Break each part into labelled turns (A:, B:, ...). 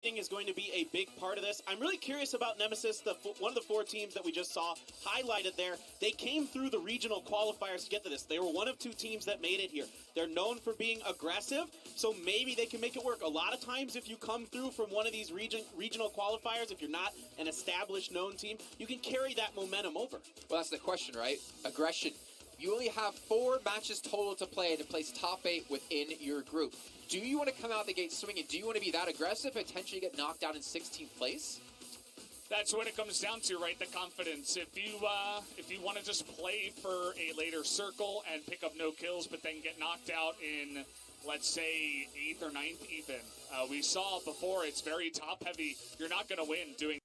A: is going to be a big part of this. I'm really curious about Nemesis, one of the 4 teams that we just saw highlighted there. They came through the regional qualifiers to get to this. They were one of 2 teams that made it here. They're known for being aggressive, so maybe they can make it work. A lot of times if you come through from one of these regional qualifiers, if you're not an established known team, you can carry that momentum over.
B: Well, that's the question, right? Aggression. You only have 4 matches total to play to place top 8 within your group. Do you want to come out the gate swinging? Do you want to be that aggressive, potentially get knocked out in 16th place?
C: That's what it comes down to, right? The confidence. If you want to just play for a later circle and pick up no kills, but then get knocked out in, let's say, 8th or 9th even. We saw before, it's very top heavy. You're not going to win doing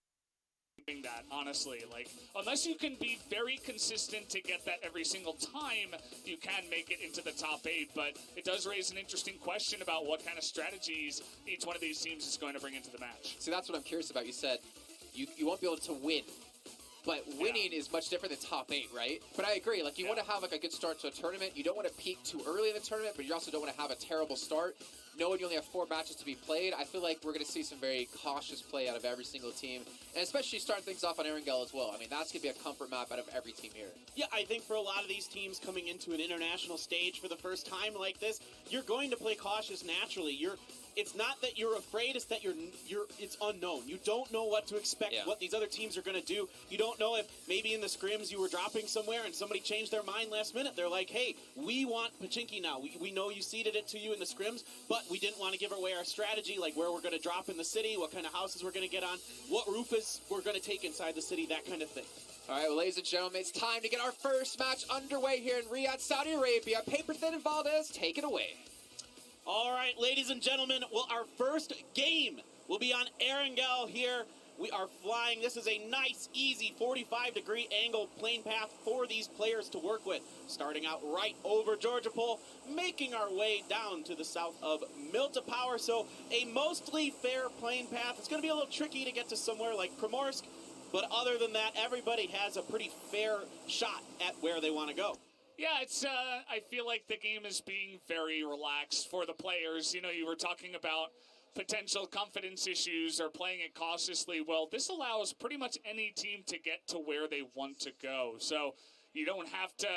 C: that, honestly. Like, unless you can be very consistent to get that every single time, you can make it into the top 8, but it does raise an interesting question about what kind of strategies each one of these teams is going to bring into the match.
B: See, that's what I'm curious about. You said you won't be able to win, but winning is much different than top 8, right? But I agree, like, you want to have like a good start to a tournament. You don't want to peak too early in the tournament, but you also don't want to have a terrible start. Knowing you only have 4 matches to be played, I feel like we're going to see some very cautious play out of every single team, and especially starting things off on Erangel as well. I mean, that's going to be a comfort map out of every team here.
A: Yeah, I think for a lot of these teams coming into an international stage for the first time like this, you're going to play cautious naturally. It's not that you're afraid, it's that it's unknown. You don't know what to expect, what these other teams are going to do. You don't know if maybe in the scrims you were dropping somewhere and somebody changed their mind last minute. They're like, hey, we want Pachinki now. We know you seeded it to you in the scrims, but we didn't want to give away our strategy, like where we're going to drop in the city, what kind of houses we're going to get on, what roofers we're going to take inside the city, that kind of thing.
B: All right, well, ladies and gentlemen, it's time to get our first match underway here in Riyadh, Saudi Arabia. Paper Thin and Valdez, take it away.
A: All right, ladies and gentlemen, well, our first game will be on Erangel here. We are flying. This is a nice, easy 45-degree angle plane path for these players to work with. Starting out right over Georgia Pole, making our way down to the south of Milta Power. So a mostly fair plane path. It's going to be a little tricky to get to somewhere like Primorsk, but other than that, everybody has a pretty fair shot at where they want to go.
C: Yeah, I feel like the game is being very relaxed for the players. You know, you were talking about potential confidence issues or playing it cautiously. Well, this allows pretty much any team to get to where they want to go. So you don't have to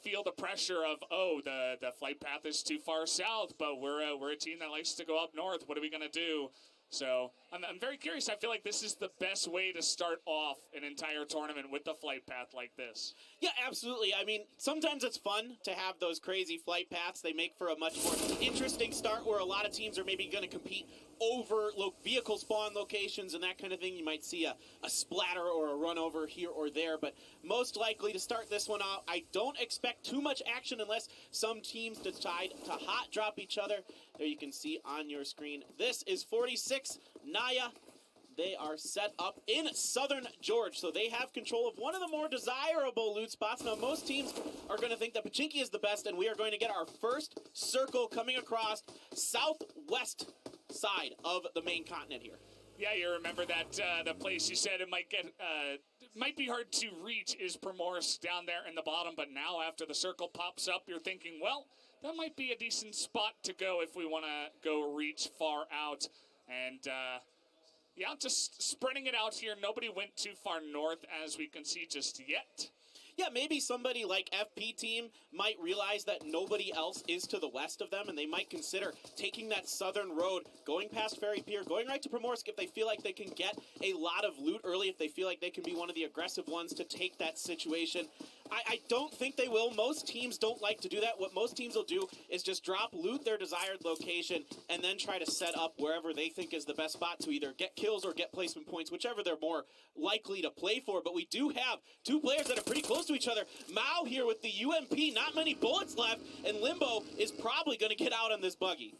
C: feel the pressure of, oh, the flight path is too far south, but we're a team that likes to go up north. What are we going to do? So I'm very curious. I feel like this is the best way to start off an entire tournament with the flight path like this.
A: Yeah, absolutely. I mean, sometimes it's fun to have those crazy flight paths. They make for a much more interesting start where a lot of teams are maybe going to compete over vehicle spawn locations and that kind of thing. You might see a splatter or a run over here or there, but most likely to start this one out, I don't expect too much action unless some teams decide to hot drop each other. There you can see on your screen. This is 46 Naya. They are set up in Southern George, so they have control of one of the more desirable loot spots. Now, most teams are going to think that Pachinki is the best, and we are going to get our first circle coming across southwest side of the main continent here.
C: Yeah, you remember that the place you said it might be hard to reach is Primorsk down there in the bottom, but now after the circle pops up, you're thinking, well, that might be a decent spot to go if we want to go reach far out. And yeah, just spreading it out here. Nobody went too far north, as we can see just yet.
A: Yeah, maybe somebody like FP Team might realize that nobody else is to the west of them, and they might consider taking that southern road, going past Ferry Pier, going right to Primorsk if they feel like they can get a lot of loot early, if they feel like they can be one of the aggressive ones to take that situation. I don't think they will. Most teams don't like to do that. What most teams will do is just drop, loot their desired location, and then try to set up wherever they think is the best spot to either get kills or get placement points, whichever they're more likely to play for. But we do have 2 players that are pretty close to each other. Mao here with the UMP, not many bullets left, and Limbo is probably going to get out on this buggy.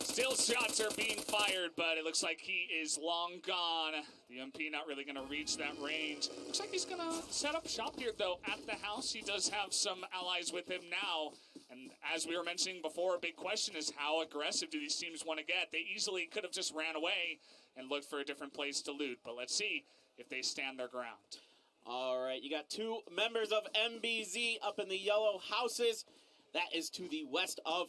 C: Still shots are being fired, but it looks like he is long gone. The MP not really going to reach that range. Looks like he's going to set up shop here, though, at the house. He does have some allies with him now. And as we were mentioning before, a big question is how aggressive do these teams want to get? They easily could have just ran away and looked for a different place to loot. But let's see if they stand their ground.
A: All right, you got 2 members of MBZ up in the yellow houses. That is to the west of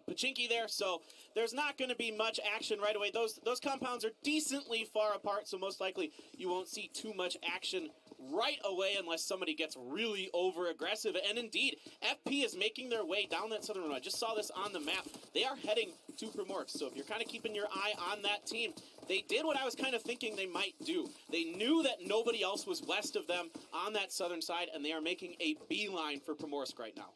A: Pachinki there, so there's not going to be much action right away. Those compounds are decently far apart, so most likely you won't see too much action right away unless somebody gets really over-aggressive. And indeed, FP is making their way down that southern road. I just saw this on the map. They are heading to Primorsk, so if you're kind of keeping your eye on that team, they did what I was kind of thinking they might do. They knew that nobody else was west of them on that southern side, and they are making a beeline for Primorsk right now.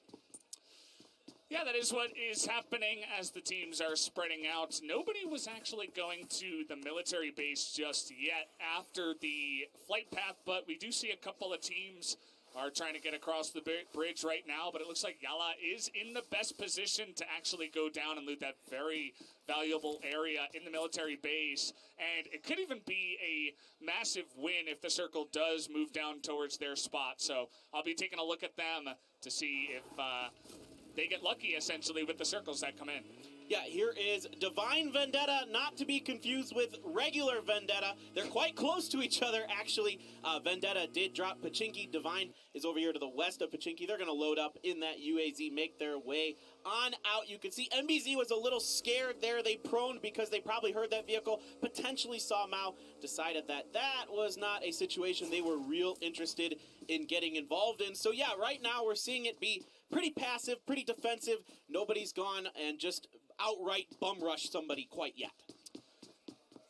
C: Yeah, that is what is happening as the teams are spreading out. Nobody was actually going to the military base just yet after the flight path, but we do see a couple of teams are trying to get across the bridge right now, but it looks like Yala is in the best position to actually go down and loot that very valuable area in the military base. And it could even be a massive win if the circle does move down towards their spot. So I'll be taking a look at them to see if they get lucky, essentially, with the circles that come in.
A: Yeah, here is Divine Vendetta, not to be confused with regular Vendetta. They're quite close to each other, actually. Vendetta did drop Pachinki. Divine is over here to the west of Pachinki. They're going to load up in that UAZ, make their way on out. You can see MBZ was a little scared there. They proned because they probably heard that vehicle, potentially saw Mao, decided that that was not a situation they were real interested in getting involved in. So yeah, right now we're seeing it be pretty passive, pretty defensive. Nobody's gone and just outright bum rush somebody quite yet.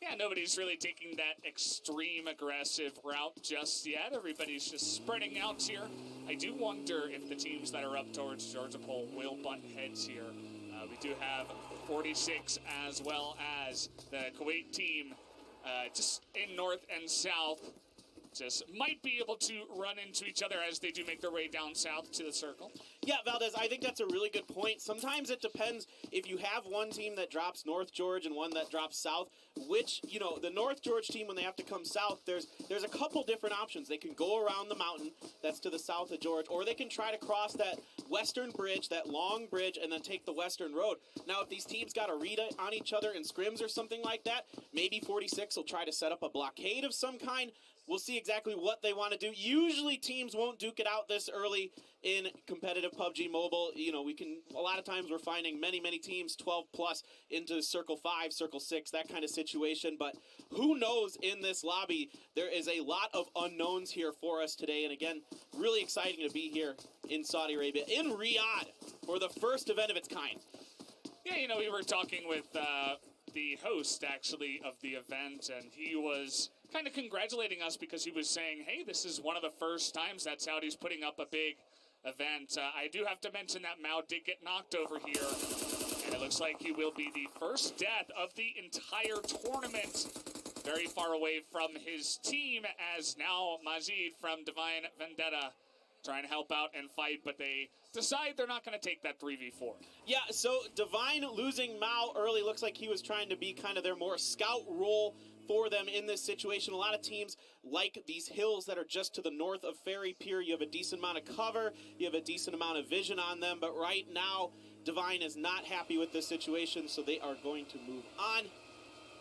C: Yeah, nobody's really taking that extreme aggressive route just yet. Everybody's just spreading out here. I do wonder if the teams that are up towards Georgia Pole will butt heads here. We do have 46 as well as the Kuwait team just in north and south. Just might be able to run into each other as they do make their way down south to the circle.
A: Yeah, Valdez, I think that's a really good point. Sometimes it depends if you have one team that drops North George and one that drops south, which, you know, the North George team, when they have to come south, there's a couple different options. They can go around the mountain that's to the south of George, or they can try to cross that western bridge, that long bridge, and then take the western road. Now, if these teams got a read on each other in scrims or something like that, maybe 46 will try to set up a blockade of some kind. We'll see exactly what they want to do. Usually teams won't duke it out this early in competitive PUBG Mobile. You know, a lot of times we're finding many teams 12 plus into Circle 5, Circle 6, that kind of situation. But who knows in this lobby? There is a lot of unknowns here for us today. And again, really exciting to be here in Saudi Arabia, in Riyadh, for the first event of its kind.
C: Yeah, you know, we were talking with the host, actually, of the event, and he was kind of congratulating us because he was saying, hey, this is one of the first times that Saudi's putting up a big event. I do have to mention that Mao did get knocked over here, and it looks like he will be the first death of the entire tournament. Very far away from his team, as now Majid from Divine Vendetta trying to help out and fight, but they decide they're not going to take that 3v4.
A: Yeah, so Divine losing Mao early looks like he was trying to be kind of their more scout role for them in this situation. A lot of teams like these hills that are just to the north of Ferry Pier. You have a decent amount of cover, you have a decent amount of vision on them, but right now Divine is not happy with this situation, so they are going to move on.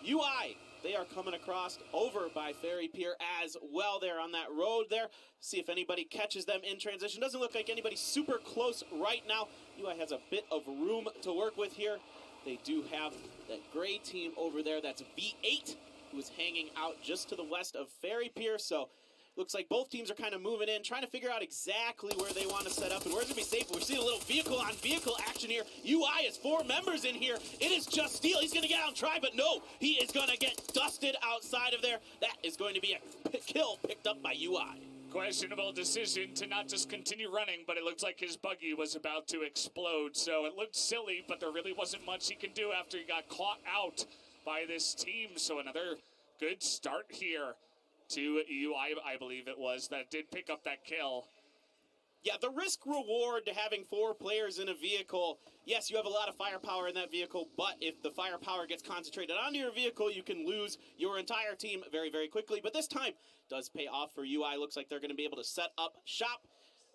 A: UI, they are coming across over by Ferry Pier as well. They're on that road there. See if anybody catches them in transition. Doesn't look like anybody super close right now. UI has a bit of room to work with here. They do have that gray team over there. That's V8, who is hanging out just to the west of Ferry Pier. So looks like both teams are kind of moving in, trying to figure out exactly where they want to set up and where's going to be safe. We're seeing a little vehicle-on-vehicle action here. UI has 4 members in here. It is just Steel. He's going to get out and try, but no, he is going to get dusted outside of there. That is going to be a kill picked up by UI.
C: Questionable decision to not just continue running, but it looks like his buggy was about to explode. So it looked silly, but there really wasn't much he could do after he got caught out by this team. So another good start here to UI, I believe it was, that did pick up that kill.
A: Yeah, the risk reward to having 4 players in a vehicle, yes, you have a lot of firepower in that vehicle, but if the firepower gets concentrated onto your vehicle, you can lose your entire team very quickly. But this time does pay off for UI. Looks like they're going to be able to set up shop.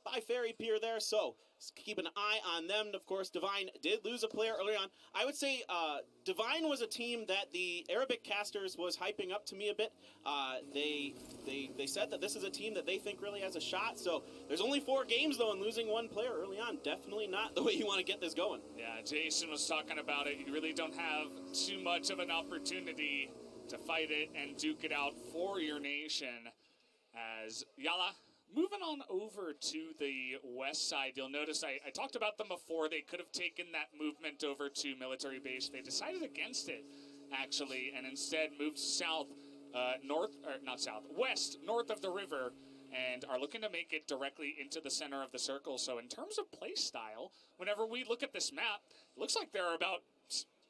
A: by Fairy Pier there, so keep an eye on them. Of course, Divine did lose a player early on. I would say Divine was a team that the Arabic casters was hyping up to me a bit. They said that this is a team that they think really has a shot, so there's only 4 games, though, and losing 1 player early on, definitely not the way you want to get this going.
C: Yeah, Jason was talking about it. You really don't have too much of an opportunity to fight it and duke it out for your nation. As Yala, moving on over to the west side, you'll notice I talked about them before. They could have taken that movement over to military base. They decided against it, actually, and instead moved south, west, north of the river, and are looking to make it directly into the center of the circle. So in terms of play style, whenever we look at this map, it looks like there are about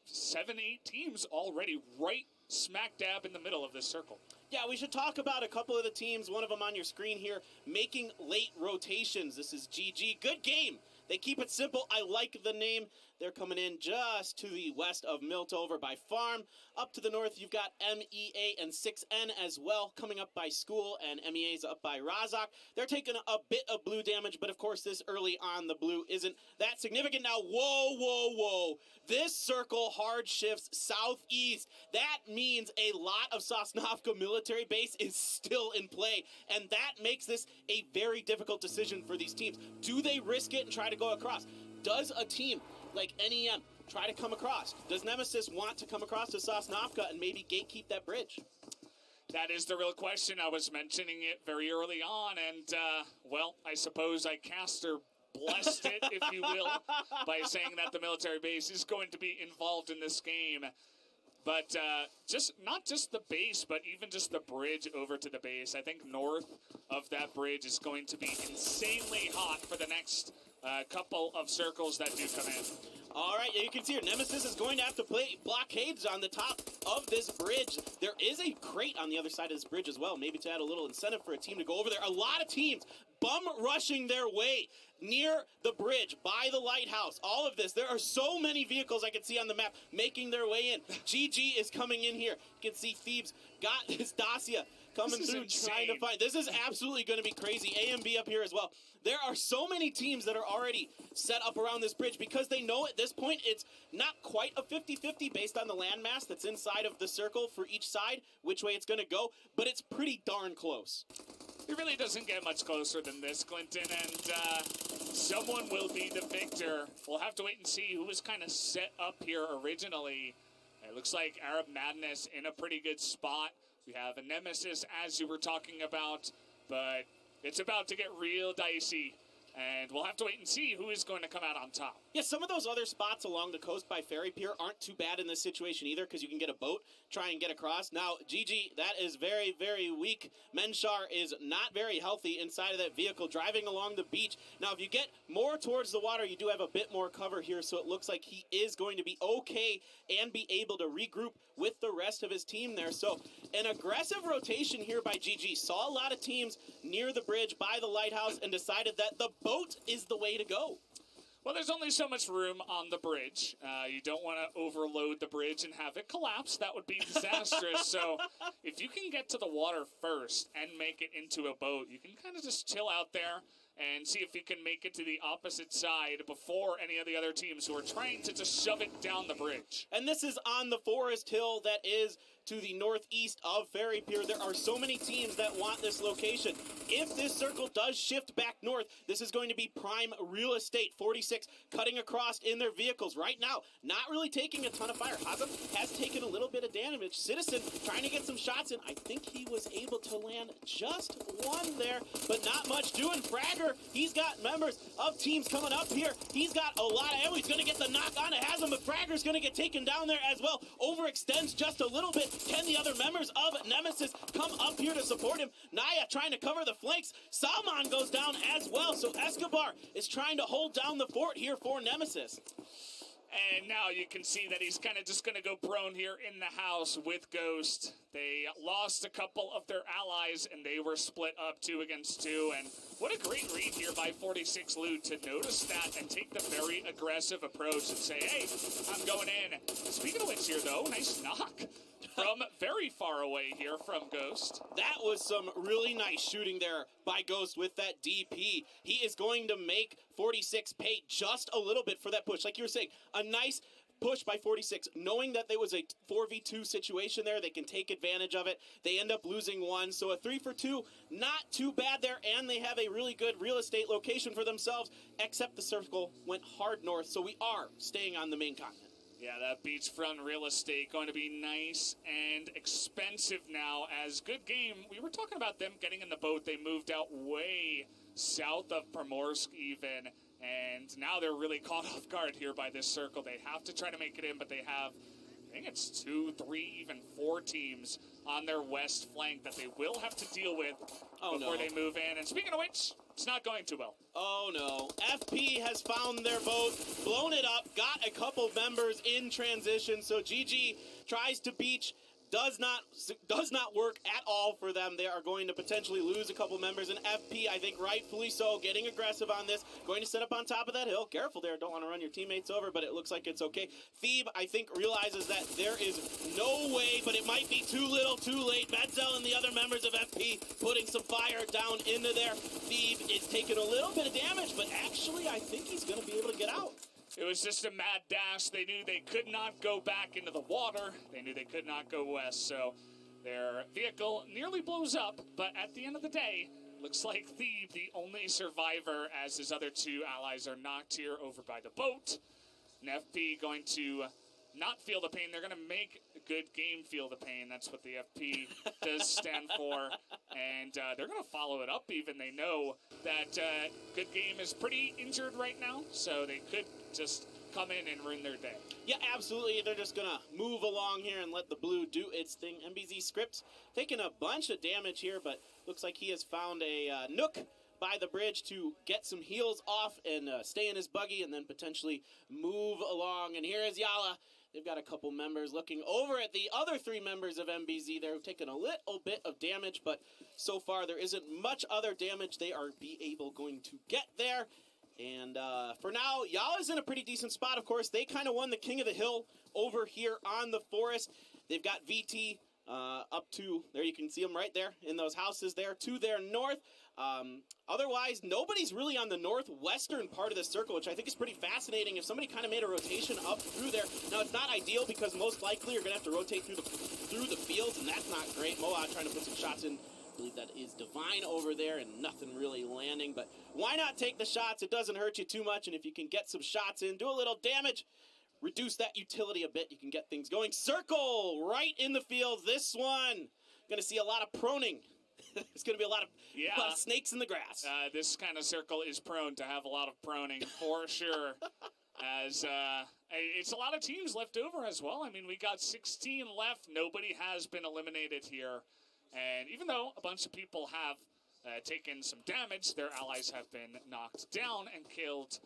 C: 7, 8 teams already right smack dab in the middle of this circle.
A: Yeah, we should talk about a couple of the teams, one of them on your screen here, making late rotations. This is GG. Good game. They keep it simple. I like the name. They're coming in just to the west of Milt over by Farm. Up to the north, you've got MEA and 6N as well, coming up by School, and MEA's up by Razak. They're taking a bit of blue damage, but of course this early on, the blue isn't that significant. Now, whoa. This circle hard shifts southeast. That means a lot of Sosnovka military base is still in play, and that makes this a very difficult decision for these teams. Do they risk it and try to go across? Does a team like NEM try to come across? Does Nemesis want to come across to Sosnovka and maybe gatekeep that bridge?
C: That is the real question. I was mentioning it very early on, and, well, I suppose I caster blessed it, if you will, by saying that the military base is going to be involved in this game. But not just the base, but even just the bridge over to the base. I think north of that bridge is going to be insanely hot for the next couple of circles that do come in.
A: All right, you can see here, Nemesis is going to have to play blockades on the top of this bridge. There is a crate on the other side of this bridge as well, maybe to add a little incentive for a team to go over there. A lot of teams bum rushing their way near the bridge, by the lighthouse, all of this. There are so many vehicles I can see on the map making their way in. GG is coming in here. You can see Thebes got his Dacia coming through,
C: insane.
A: trying to find. This is absolutely going to be crazy. A and B up here as well. There are so many teams that are already set up around this bridge because they know at this point it's not quite a 50-50 based on the landmass that's inside of the circle for each side, which way it's going to go, but it's pretty darn close.
C: It really doesn't get much closer than this, Clinton, and someone will be the victor. We'll have to wait and see who was kind of set up here originally. It looks like Arab Madness in a pretty good spot. We have a Nemesis, as you were talking about, but it's about to get real dicey, and we'll have to wait and see who is going to come out on top.
A: Yeah, some of those other spots along the coast by Ferry Pier aren't too bad in this situation either because you can get a boat, try and get across. Now, GG, that is very, very weak. Menshar is not very healthy inside of that vehicle driving along the beach. Now, if you get more towards the water, you do have a bit more cover here, so it looks like he is going to be okay and be able to regroup with the rest of his team there. So, an aggressive rotation here by GG. Saw a lot of teams near the bridge by the lighthouse and decided that the boat is the way to go.
C: Well, there's only so much room on the bridge. You don't want to overload the bridge and have it collapse. That would be disastrous. So if you can get to the water first and make it into a boat, you can kind of just chill out there and see if you can make it to the opposite side before any of the other teams who are trying to just shove it down the bridge.
A: And this is on the forest hill that is to the northeast of Ferry Pier. There are so many teams that want this location. If this circle does shift back north, this is going to be prime real estate. 46 cutting across in their vehicles right now, not really taking a ton of fire. Hazem has taken a little bit of damage. Citizen trying to get some shots in. I think he was able to land just one there, but not much doing. Fragger, he's got members of teams coming up here. He's got a lot of ammo. He's going to get the knock on to Hazem, but Fragger's going to get taken down there as well. Overextends just a little bit. Can the other members of Nemesis come up here to support him? Naya trying to cover the flanks. Salman goes down as well. So Escobar is trying to hold down the fort here for Nemesis.
C: And now you can see that he's kind of just going to go prone here in the house with Ghost. They lost a couple of their allies, and they were split up 2 against 2. And What a great read here by 46 Lou to notice that and take the very aggressive approach and say, hey, I'm going in. Speaking of which here, though, nice knock from very far away here from Ghost.
A: That was some really nice shooting there by Ghost with that DP. He is going to make 46 pay just a little bit for that push. Like you were saying, a nice push by 46, knowing that there was a 4v2 situation there. They can take advantage of it. They end up losing one, so a 3 for 2, not too bad there, and they have a really good real estate location for themselves, except the circle went hard north, so we are staying on the main continent.
C: Yeah, that beachfront real estate going to be nice and expensive now. As good game, we were talking about them getting in the boat. They moved out way south of Primorsk even, and now they're really caught off guard here by this circle. They have to try to make it in, but they have, I think it's 2, 3, even 4 teams on their west flank that they will have to deal with before they move in. And speaking of which, it's not going too well.
A: Oh no, FP has found their boat, blown it up, got a couple members in transition, so GG tries to beach, does not work at all for them. They are going to potentially lose a couple members, and FP, I think rightfully so, getting aggressive on this, going to set up on top of that hill. Careful there, don't want to run your teammates over, but it looks like it's okay. Thebe, I think, realizes that there is no way, but it might be too little, too late. Betzel and the other members of FP putting some fire down into there. Thebe is taking a little bit of damage, but actually, I think he's going to be able to get out.
C: It was just a mad dash. They knew they could not go back into the water. They knew they could not go west, so their vehicle nearly blows up. But at the end of the day, looks like Thebe, the only survivor, as his other 2 allies are knocked here over by the boat. And FP going to not feel the pain. They're going to make a good game feel the pain. That's what the FP does stand for. And they're going to follow it up even. They know that good game is pretty injured right now, so they could just come in and ruin their day.
A: Yeah, absolutely. They're just going to move along here and let the blue do its thing. MBZ Scripts taking a bunch of damage here, but looks like he has found a nook by the bridge to get some heals off and stay in his buggy and then potentially move along. And here is Yala. They've got a couple members looking over at the other 3 members of MBZ. They're taking a little bit of damage, but so far there isn't much other damage they are going to get there. And for now, Yala's in a pretty decent spot, of course. They kind of won the King of the Hill over here on the forest. They've got VT up to, there you can see them right there in those houses there to their north. Otherwise, nobody's really on the northwestern part of the circle, which I think is pretty fascinating. If somebody kind of made a rotation up through there, now it's not ideal because most likely you're going to have to rotate through the fields, and that's not great. Moa trying to put some shots in. I believe that is Divine over there, and nothing really landing. But why not take the shots? It doesn't hurt you too much, and if you can get some shots in, do a little damage, reduce that utility a bit, you can get things going. Circle right in the fields. This one, going to see a lot of proning. There's going to be a lot of snakes in the grass.
C: This kind of circle is prone to have a lot of proning for sure. As it's a lot of teams left over as well. I mean, we got 16 left. Nobody has been eliminated here. And even though a bunch of people have taken some damage, their allies have been knocked down and killed.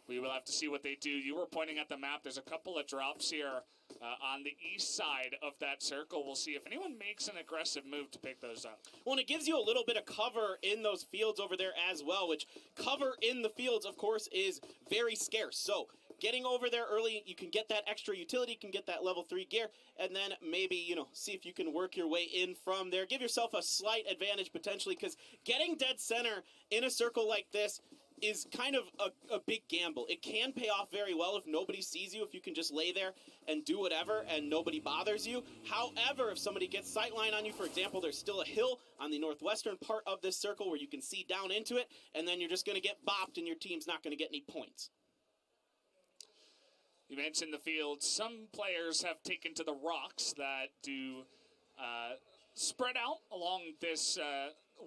C: We will have to see what they do. You were pointing at the map. There's a couple of drops here on the east side of that circle. We'll see if anyone makes an aggressive move to pick those up.
A: Well, and it gives you a little bit of cover in those fields over there as well, which cover in the fields, of course, is very scarce. So getting over there early, you can get that extra utility, you can get that level 3 gear, and then maybe, see if you can work your way in from there. Give yourself a slight advantage potentially, because getting dead center in a circle like this is kind of a big gamble. It can pay off very well if nobody sees you, if you can just lay there and do whatever and nobody bothers you. However, if somebody gets sightline on you, for example, there's still a hill on the northwestern part of this circle where you can see down into it, and then you're just going to get bopped and your team's not going to get any points.
C: You mentioned the field. Some players have taken to the rocks that do spread out along this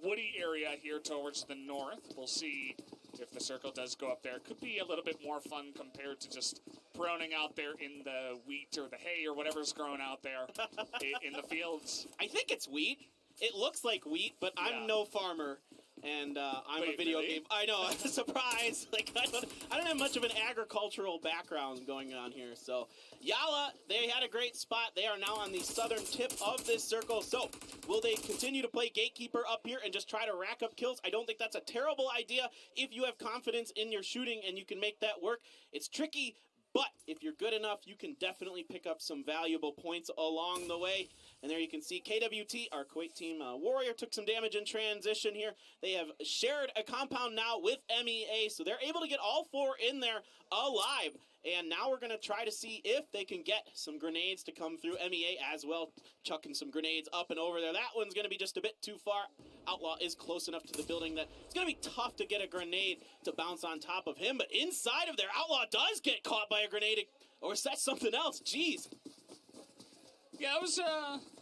C: woody area here towards the north. We'll see if the circle does go up there. Could be a little bit more fun compared to just proning out there in the wheat or the hay or whatever's growing out there in the fields.
A: I think it's wheat. It looks like wheat, but I'm no farmer. and I'm
C: Wait,
A: a video
C: really?
A: game. I know, surprise! Like I don't have much of an agricultural background going on here. So Yala, they had a great spot. They are now on the southern tip of this circle. So will they continue to play gatekeeper up here and just try to rack up kills? I don't think that's a terrible idea if you have confidence in your shooting and you can make that work. It's tricky. But if you're good enough, you can definitely pick up some valuable points along the way. And there you can see KWT, our Kuwait team Warrior, took some damage in transition here. They have shared a compound now with MEA, so they're able to get all 4 in there alive. And now we're going to try to see if they can get some grenades to come through. MEA as well, chucking some grenades up and over there. That one's going to be just a bit too far. Outlaw is close enough to the building that it's going to be tough to get a grenade to bounce on top of him. But inside of there, Outlaw does get caught by a grenade. Or is that something else? Jeez.
C: Yeah,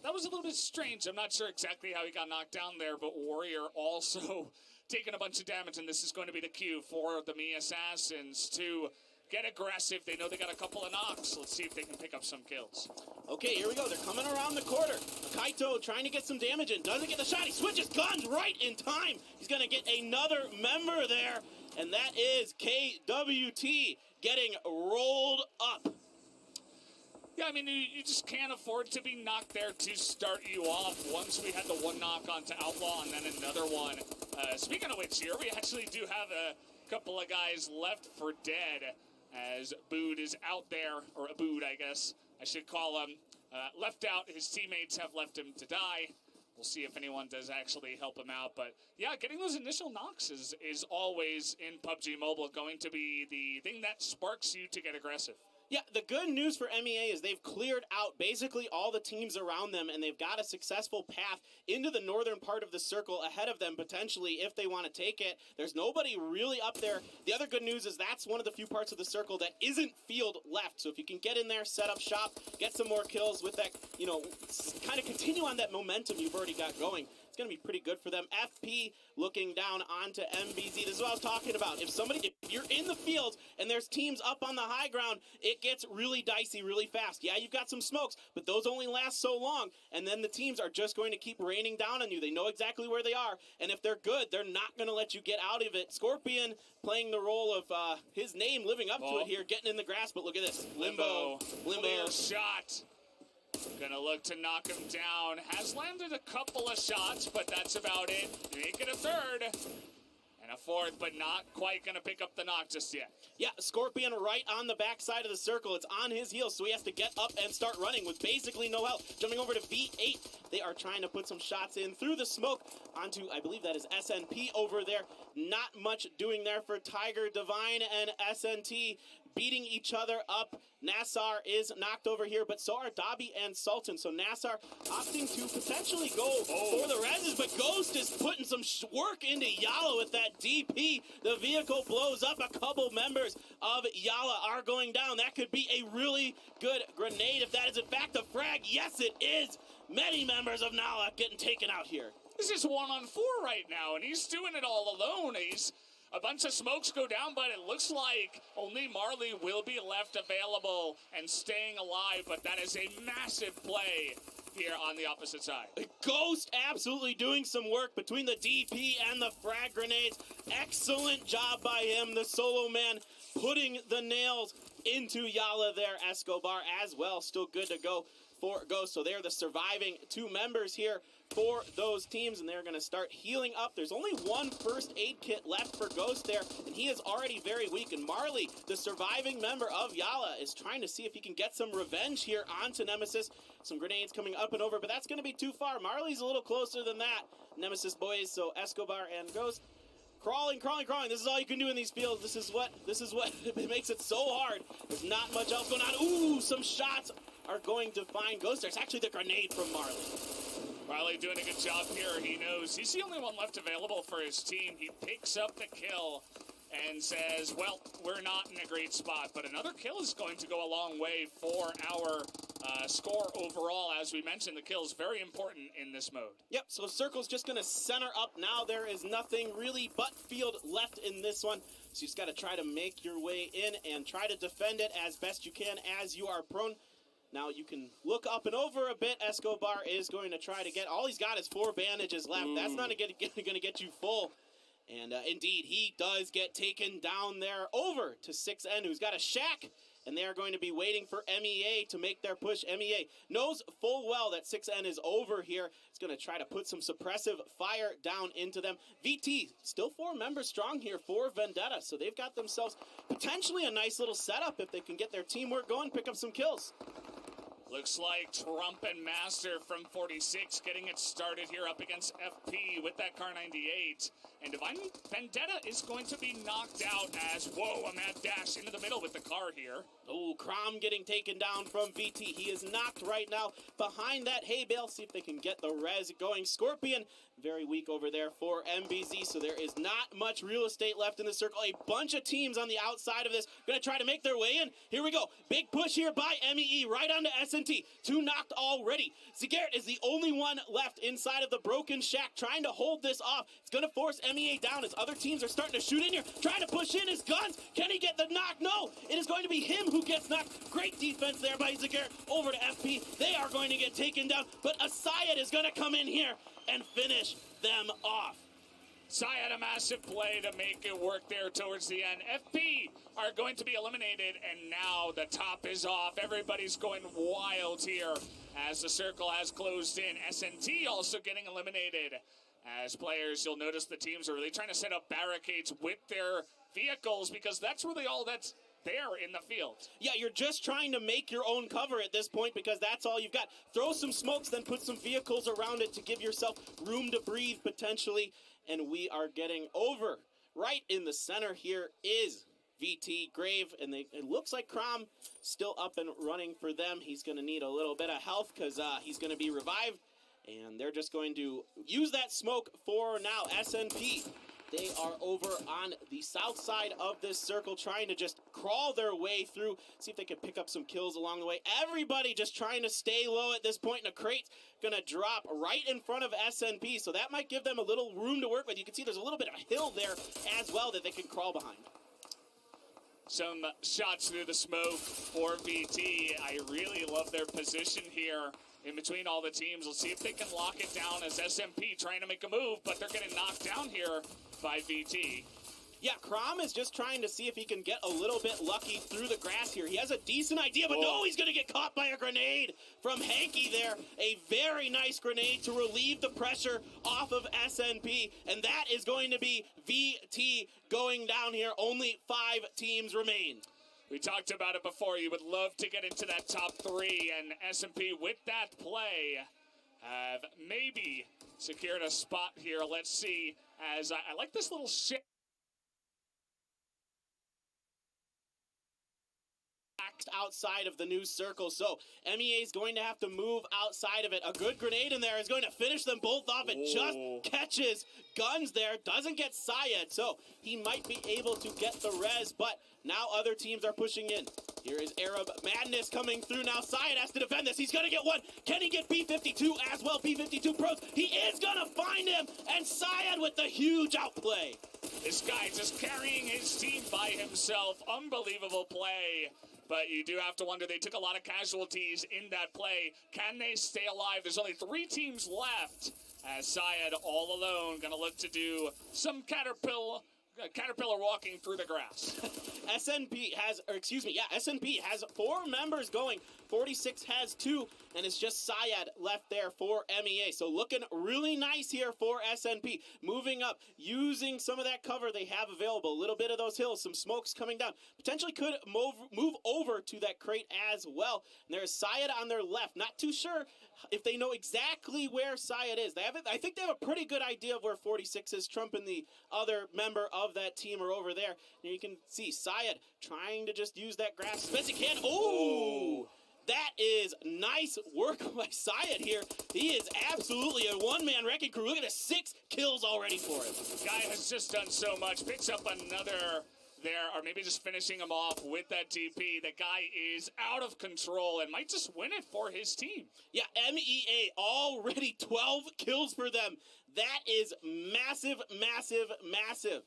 C: that was a little bit strange. I'm not sure exactly how he got knocked down there, but Warrior also taking a bunch of damage, and this is going to be the cue for the Me Assassins to get aggressive. They know they got a couple of knocks. Let's see if they can pick up some kills.
A: Okay, here we go. They're coming around the corner. Kaito trying to get some damage in. Doesn't get the shot. He switches guns right in time. He's going to get another member there, and that is KWT getting rolled up.
C: Yeah, I mean, you just can't afford to be knocked there to start you off. Once we had the one knock onto Outlaw and then another one. Speaking of which, here we actually do have a couple of guys left for dead as Bood is out there, or Abood, I guess I should call him. Left out, his teammates have left him to die. We'll see if anyone does actually help him out. But yeah, getting those initial knocks is always in PUBG Mobile going to be the thing that sparks you to get aggressive.
A: Yeah, the good news for MEA is they've cleared out basically all the teams around them, and they've got a successful path into the northern part of the circle ahead of them, potentially, if they want to take it. There's nobody really up there. The other good news is that's one of the few parts of the circle that isn't field left. So if you can get in there, set up shop, get some more kills with that, you know, kind of continue on that momentum you've already got going, it's going to be pretty good for them. FP looking down onto MBZ. This is what I was talking about. If you're in the field and there's teams up on the high ground, it gets really dicey really fast. Yeah, you've got some smokes, but those only last so long. And then the teams are just going to keep raining down on you. They know exactly where they are. And if they're good, they're not going to let you get out of it. Scorpion playing the role of his name, living up to it here, getting in the grass. But look at this. Limbo.
C: Clear shot. Gonna look to knock him down. Has landed a couple of shots, but that's about it. Make it a third. And a fourth, but not quite gonna pick up the knock just yet.
A: Yeah, Scorpion right on the backside of the circle. It's on his heels, so he has to get up and start running with basically no help. Jumping over to V8. They are trying to put some shots in through the smoke onto, I believe that is SNP over there. Not much doing there for Tiger, Divine, and SNT. Beating each other up. Nassar is knocked over here, but so are Dobby and Sultan. So Nassar opting to potentially go for the reses, but Ghost is putting some work into Yala with that DP. The vehicle blows up. A couple members of Yala are going down. That could be a really good grenade if that is in fact a frag. Yes, it is. Many members of Nala getting taken out here.
C: This is 1-on-4 right now, and he's doing it all alone. A bunch of smokes go down, but it looks like only Marley will be left available and staying alive, but that is a massive play here on the opposite side.
A: Ghost absolutely doing some work between the DP and the frag grenades. Excellent job by him, the solo man, putting the nails into Yala there. Escobar as well, still good to go for Ghost. So they're the surviving 2 members here for those teams, and they're going to start healing up. There's only one first aid kit left for Ghost there, and he is already very weak. And Marley, the surviving member of Yala, is trying to see if he can get some revenge here onto Nemesis. Some grenades coming up and over, but that's going to be too far. Marley's a little closer than that. Nemesis boys, so Escobar and Ghost crawling. This is all you can do in these fields. This is what it makes it so hard. There's not much else going on. Ooh, some shots are going to find Ghost. There's actually the grenade from Marley.
C: Marley doing a good job here. He knows he's the only one left available for his team. He picks up the kill and says, well, we're not in a great spot, but another kill is going to go a long way for our score overall. As we mentioned, the kill is very important in this mode.
A: Yep, so Circle's just going to center up now. There is nothing really but field left in this one. So you just got to try to make your way in and try to defend it as best you can as you are prone. Now you can look up and over a bit. Escobar is going to try to get, all he's got is 4 bandages left. That's not going to get you full. And indeed, he does get taken down there over to 6N, who's got a shack. And they are going to be waiting for MEA to make their push. MEA knows full well that 6N is over here. It's going to try to put some suppressive fire down into them. VT, still 4 members strong here for Vendetta, so they've got themselves potentially a nice little setup if they can get their teamwork going, pick up some kills.
C: Looks like Trump and Master from 46 getting it started here up against FP with that Car 98. And Divine Vendetta is going to be knocked out as, whoa, a mad dash into the middle with the car here.
A: Oh, Crom getting taken down from VT. He is knocked right now behind that hay bale. See if they can get the res going. Scorpion, very weak over there for MBZ, so there is not much real estate left in the circle. A bunch of teams on the outside of this going to try to make their way in. Here we go. Big push here by MEE right onto SNT. 2 knocked already. Zigarette is the only one left inside of the broken shack trying to hold this off. It's going to force MEA down as other teams are starting to shoot in here, trying to push in his guns. Can he get the knock? No, it is going to be him who gets knocked. Great defense there by Zigarette over to FP. They are going to get taken down, but Asayad is going to come in here and finish them off.
C: Sai had a massive play to make it work there towards the end. FP are going to be eliminated, and now the top is off. Everybody's going wild here as the circle has closed in. SNT also getting eliminated. As players, you'll notice the teams are really trying to set up barricades with their vehicles because that's really all that's there in the field.
A: Yeah, you're just trying to make your own cover at this point because that's all you've got. Throw some smokes, then put some vehicles around it to give yourself room to breathe potentially. And we are getting over. Right in the center here is VT Grave, and it looks like Crom still up and running for them. He's going to need a little bit of health because he's going to be revived. And they're just going to use that smoke for now. SNP, they are over on the south side of this circle trying to just crawl their way through, see if they can pick up some kills along the way. Everybody just trying to stay low at this point, and a crate going to drop right in front of SNP, so that might give them a little room to work with. You can see there's a little bit of a hill there as well that they can crawl behind.
C: Some shots through the smoke for VT. I really love their position here in between all the teams. Let's see if they can lock it down as SMP trying to make a move, but they're getting knocked down here by VT.
A: Yeah, Crom is just trying to see if he can get a little bit lucky through the grass here. He has a decent idea, but no, he's going to get caught by a grenade from Hanky there. A very nice grenade to relieve the pressure off of SNP, and that is going to be VT going down here. Only 5 teams remain.
C: We talked about it before. You would love to get into that top 3, and SMP with that play have maybe secured a spot here. Let's see, as I like this little shit.
A: Outside of the new circle, so MEA is going to have to move outside of it. A good grenade in there is going to finish them both off. It just catches Guns there, doesn't get Syed, so he might be able to get the res, but now other teams are pushing in. Here is Arab Madness coming through now. Syed has to defend this. He's going to get one. Can he get B52 as well? B52 pros. He is going to find him, and Syed with the huge outplay.
C: This guy just carrying his team by himself. Unbelievable play. But you do have to wonder, they took a lot of casualties in that play. Can they stay alive? There's only 3 teams left. As Syed all alone, gonna look to do some caterpillar walking through the grass.
A: SNP has 4 members going. 46 has 2, and it's just Syed left there for MEA. So looking really nice here for SNP. Moving up, using some of that cover they have available. A little bit of those hills, some smokes coming down. Potentially could move over to that crate as well. And there's Syed on their left. Not too sure if they know exactly where Syed is. I think they have a pretty good idea of where 46 is. Trump and the other member of that team are over there. And you can see Syed trying to just use that grass as best he can. Oh! That is nice work by Syed here. He is absolutely a one-man wrecking crew. Look at the 6 kills already for him.
C: Guy has just done so much. Picks up another there, or maybe just finishing him off with that TP. The guy is out of control and might just win it for his team.
A: Yeah, MEA already 12 kills for them. That is massive, massive, massive.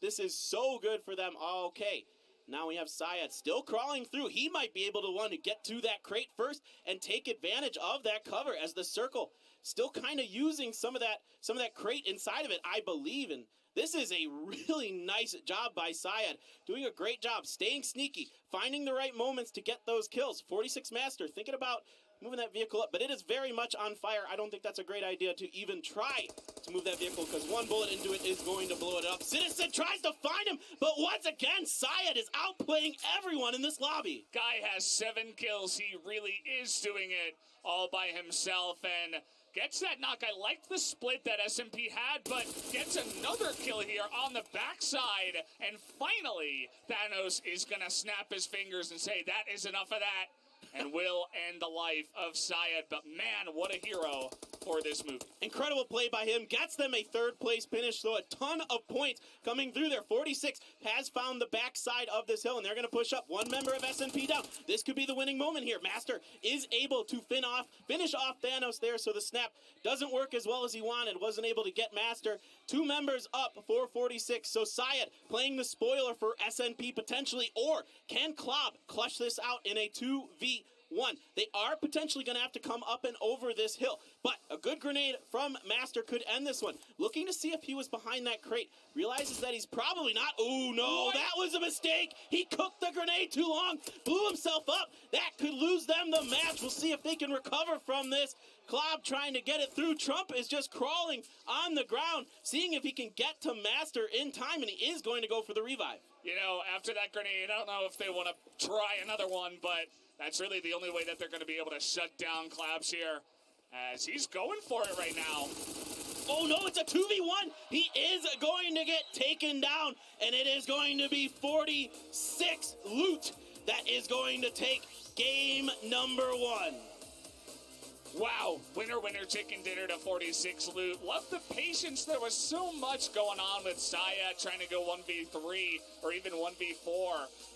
A: This is so good for them. Okay. Now we have Syed still crawling through. He might be able to want to get to that crate first and take advantage of that cover as the circle still kind of using some of that crate inside of it, I believe. And this is a really nice job by Syed, doing a great job, staying sneaky, finding the right moments to get those kills. 46 Master thinking about moving that vehicle up, but it is very much on fire. I don't think that's a great idea to even try to move that vehicle because one bullet into it is going to blow it up. Citizen tries to find him, but once again, Syed is outplaying everyone in this lobby.
C: Guy has 7 kills. He really is doing it all by himself and gets that knock. I like the split that SMP had, but gets another kill here on the backside. And finally, Thanos is going to snap his fingers and say, that is enough of that, and will end the life of Syed. But man, what a hero for this movie.
A: Incredible play by him. Gets them a 3rd place finish, so a ton of points coming through there. 46 has found the backside of this hill, and they're going to push up. One member of SMP down. This could be the winning moment here. Master is able to finish off Thanos there, so the snap doesn't work as well as he wanted. Wasn't able to get Master. 2 members up for 46, so Syed playing the spoiler for SNP potentially, or can Klob clutch this out in a 2v1? They are potentially going to have to come up and over this hill, but a good grenade from Master could end this one. Looking to see if he was behind that crate. Realizes that he's probably not. Oh no, that was a mistake. He cooked the grenade too long, blew himself up. That could lose them the match. We'll see if they can recover from this. Klob trying to get it through. Trump is just crawling on the ground, seeing if he can get to Master in time, and he is going to go for the revive.
C: You know, after that grenade, I don't know if they want to try another one, but that's really the only way that they're going to be able to shut down Klabs here, as he's going for it right now.
A: Oh no, it's a 2v1. He is going to get taken down, and it is going to be 46 loot that is going to take game number 1.
C: Wow, winner, winner, chicken dinner to 46 loot. Love the patience. There was so much going on with Syed trying to go 1v3 or even 1v4